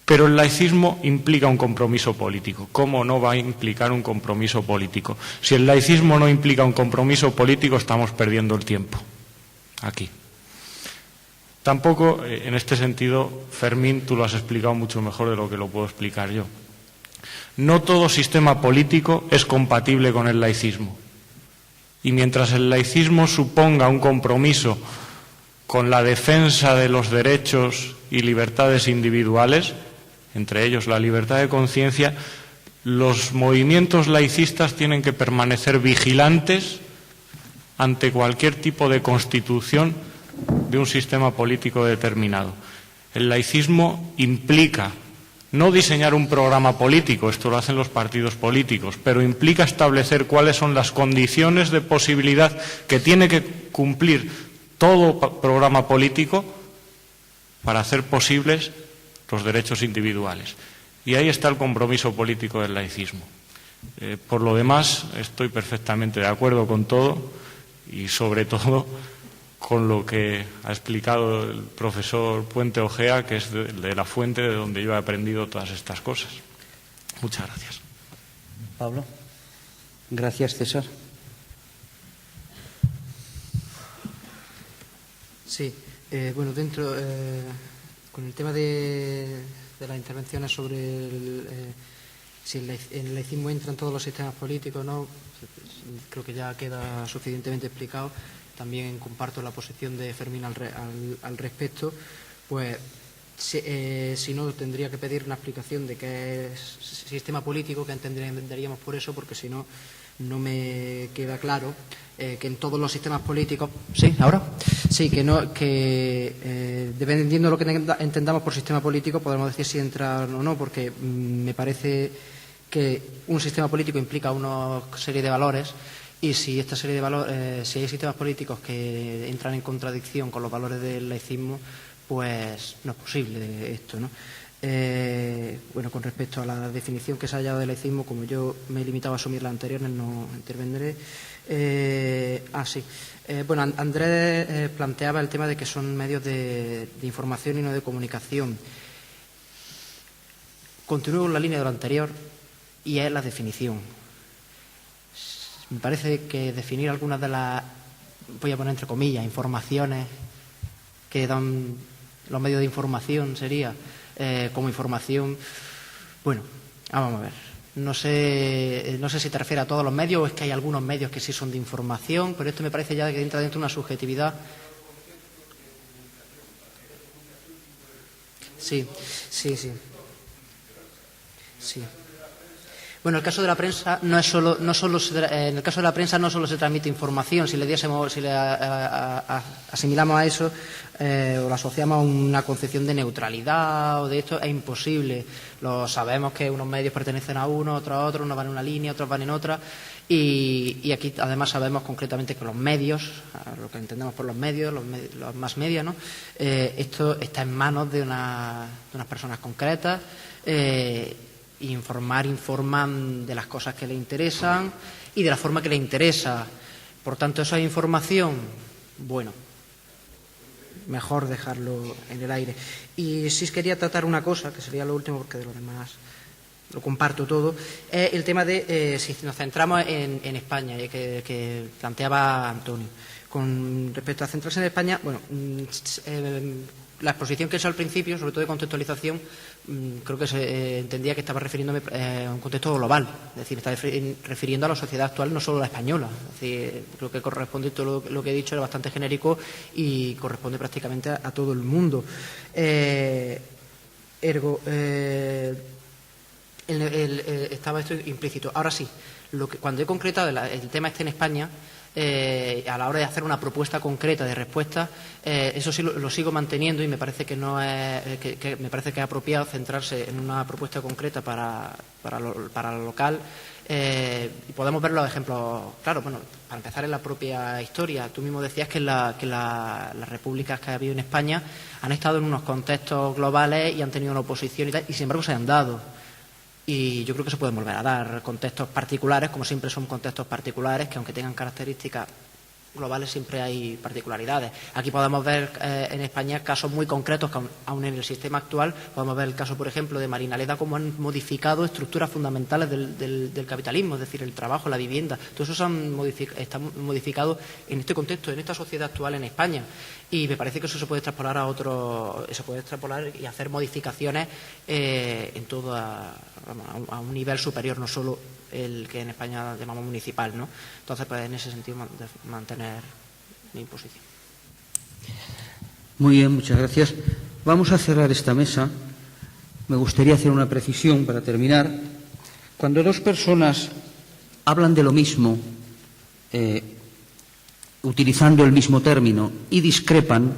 Pero el laicismo implica un compromiso político. ¿Cómo no va a implicar un compromiso político? Si el laicismo no implica un compromiso político, estamos perdiendo el tiempo aquí. Tampoco, en este sentido, Fermín, tú lo has explicado mucho mejor de lo que lo puedo explicar yo. No todo sistema político es compatible con el laicismo. Y mientras el laicismo suponga un compromiso con la defensa de los derechos y libertades individuales, entre ellos la libertad de conciencia, los movimientos laicistas tienen que permanecer vigilantes ante cualquier tipo de constitución de un sistema político determinado. El laicismo implica no diseñar un programa político, esto lo hacen los partidos políticos, pero implica establecer cuáles son las condiciones de posibilidad que tiene que cumplir todo programa político para hacer posibles los derechos individuales. Y ahí está el compromiso político del laicismo. Por lo demás, estoy perfectamente de acuerdo con todo y, sobre todo, con lo que ha explicado el profesor Puente Ojea, que es de la fuente de donde yo he aprendido todas estas cosas. Muchas gracias. Pablo. Gracias, César. Sí, bueno, dentro, con el tema de las intervenciones sobre si el laicismo entra en todos los sistemas políticos o no, creo que ya queda suficientemente explicado. También comparto la posición de Fermín al respecto. Pues si no, tendría que pedir una explicación de qué es sistema político, que entenderíamos por eso, porque si no, no me queda claro que en todos los sistemas políticos, sí, ahora, sí, dependiendo de lo que entendamos por sistema político, podemos decir si entra o no, porque me parece que un sistema político implica una serie de valores. Y si esta serie de valores, si hay sistemas políticos que entran en contradicción con los valores del laicismo, pues no es posible esto, ¿no? Bueno, con respecto a la definición que se ha dado del laicismo, como yo me he limitado a asumir la anterior, no intervendré. Sí. Bueno, Andrés planteaba el tema de que son medios de información y no de comunicación. Continúo con la línea de lo anterior y es la definición. Me parece que definir algunas de las, voy a poner entre comillas, informaciones que dan los medios de información sería como información, bueno, vamos a ver, no sé si te refieres a todos los medios o es que hay algunos medios que sí son de información, pero esto me parece ya que entra dentro de una subjetividad. Sí. Bueno, el caso de la prensa en el caso de la prensa no solo se transmite información. Si le asimilamos a eso o lo asociamos a una concepción de neutralidad o de esto, es imposible. Lo sabemos que unos medios pertenecen a uno, otros a otro, unos van en una línea, otros van en otra. Y aquí además sabemos concretamente que los medios, lo que entendemos por los medios, los más media, ¿no? Esto está en manos de unas personas concretas. Informan de las cosas que le interesan y de la forma que le interesa. Por tanto, eso es información. Bueno, mejor dejarlo en el aire. Y sí quería tratar una cosa, que sería lo último, porque de lo demás lo comparto todo, es el tema de si nos centramos en España, que planteaba Antonio. Con respecto a centrarse en España, bueno, la exposición que he hecho al principio, sobre todo de contextualización, creo que se entendía que estaba refiriéndome a un contexto global, es decir, está refiriendo a la sociedad actual, no solo a la española. Es decir, creo que corresponde, todo lo que he dicho era bastante genérico y corresponde prácticamente a todo el mundo. Estaba esto implícito. Ahora sí, cuando he concretado el tema en España, a la hora de hacer una propuesta concreta de respuesta, eso sí lo sigo manteniendo y me parece que no es me parece que es apropiado centrarse en una propuesta concreta para lo local. Y podemos ver los ejemplos, claro, bueno, para empezar en la propia historia. Tú mismo decías que las repúblicas que ha habido en España han estado en unos contextos globales y han tenido una oposición y tal, y sin embargo se han dado. Y yo creo que se pueden volver a dar contextos particulares, como siempre son contextos particulares, que aunque tengan características globales siempre hay particularidades. Aquí podemos ver en España casos muy concretos que aún en el sistema actual, podemos ver el caso, por ejemplo, de Marinaleda, cómo han modificado estructuras fundamentales del capitalismo, es decir, el trabajo, la vivienda. Todo eso está modificado en este contexto, en esta sociedad actual en España. Y me parece que eso se puede extrapolar y hacer modificaciones en todo a un nivel superior, no solo el que en España llamamos municipal, ¿no? Entonces, pues en ese sentido mantener mi posición. Muy bien, muchas gracias. Vamos a cerrar esta mesa. Me gustaría hacer una precisión para terminar. Cuando dos personas hablan de lo mismo, utilizando el mismo término, y discrepan,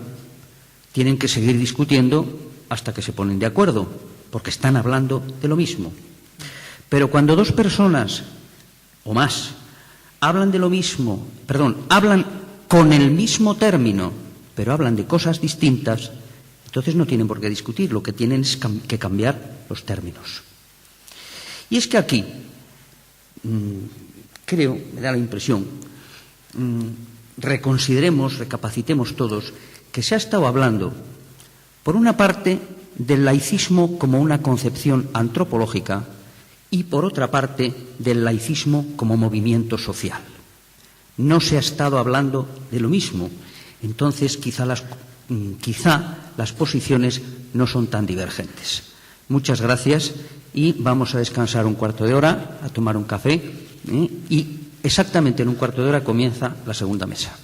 tienen que seguir discutiendo hasta que se ponen de acuerdo, porque están hablando de lo mismo. Pero cuando dos personas o más hablan de lo mismo, hablan con el mismo término, pero hablan de cosas distintas, entonces no tienen por qué discutir, lo que tienen es que cambiar los términos. Y es que aquí, creo, me da la impresión, recapacitemos todos, que se ha estado hablando, por una parte, del laicismo como una concepción antropológica y, por otra parte, del laicismo como movimiento social. No se ha estado hablando de lo mismo. Entonces, quizá las posiciones no son tan divergentes. Muchas gracias y vamos a descansar un cuarto de hora, a tomar un café y exactamente en un cuarto de hora comienza la segunda mesa.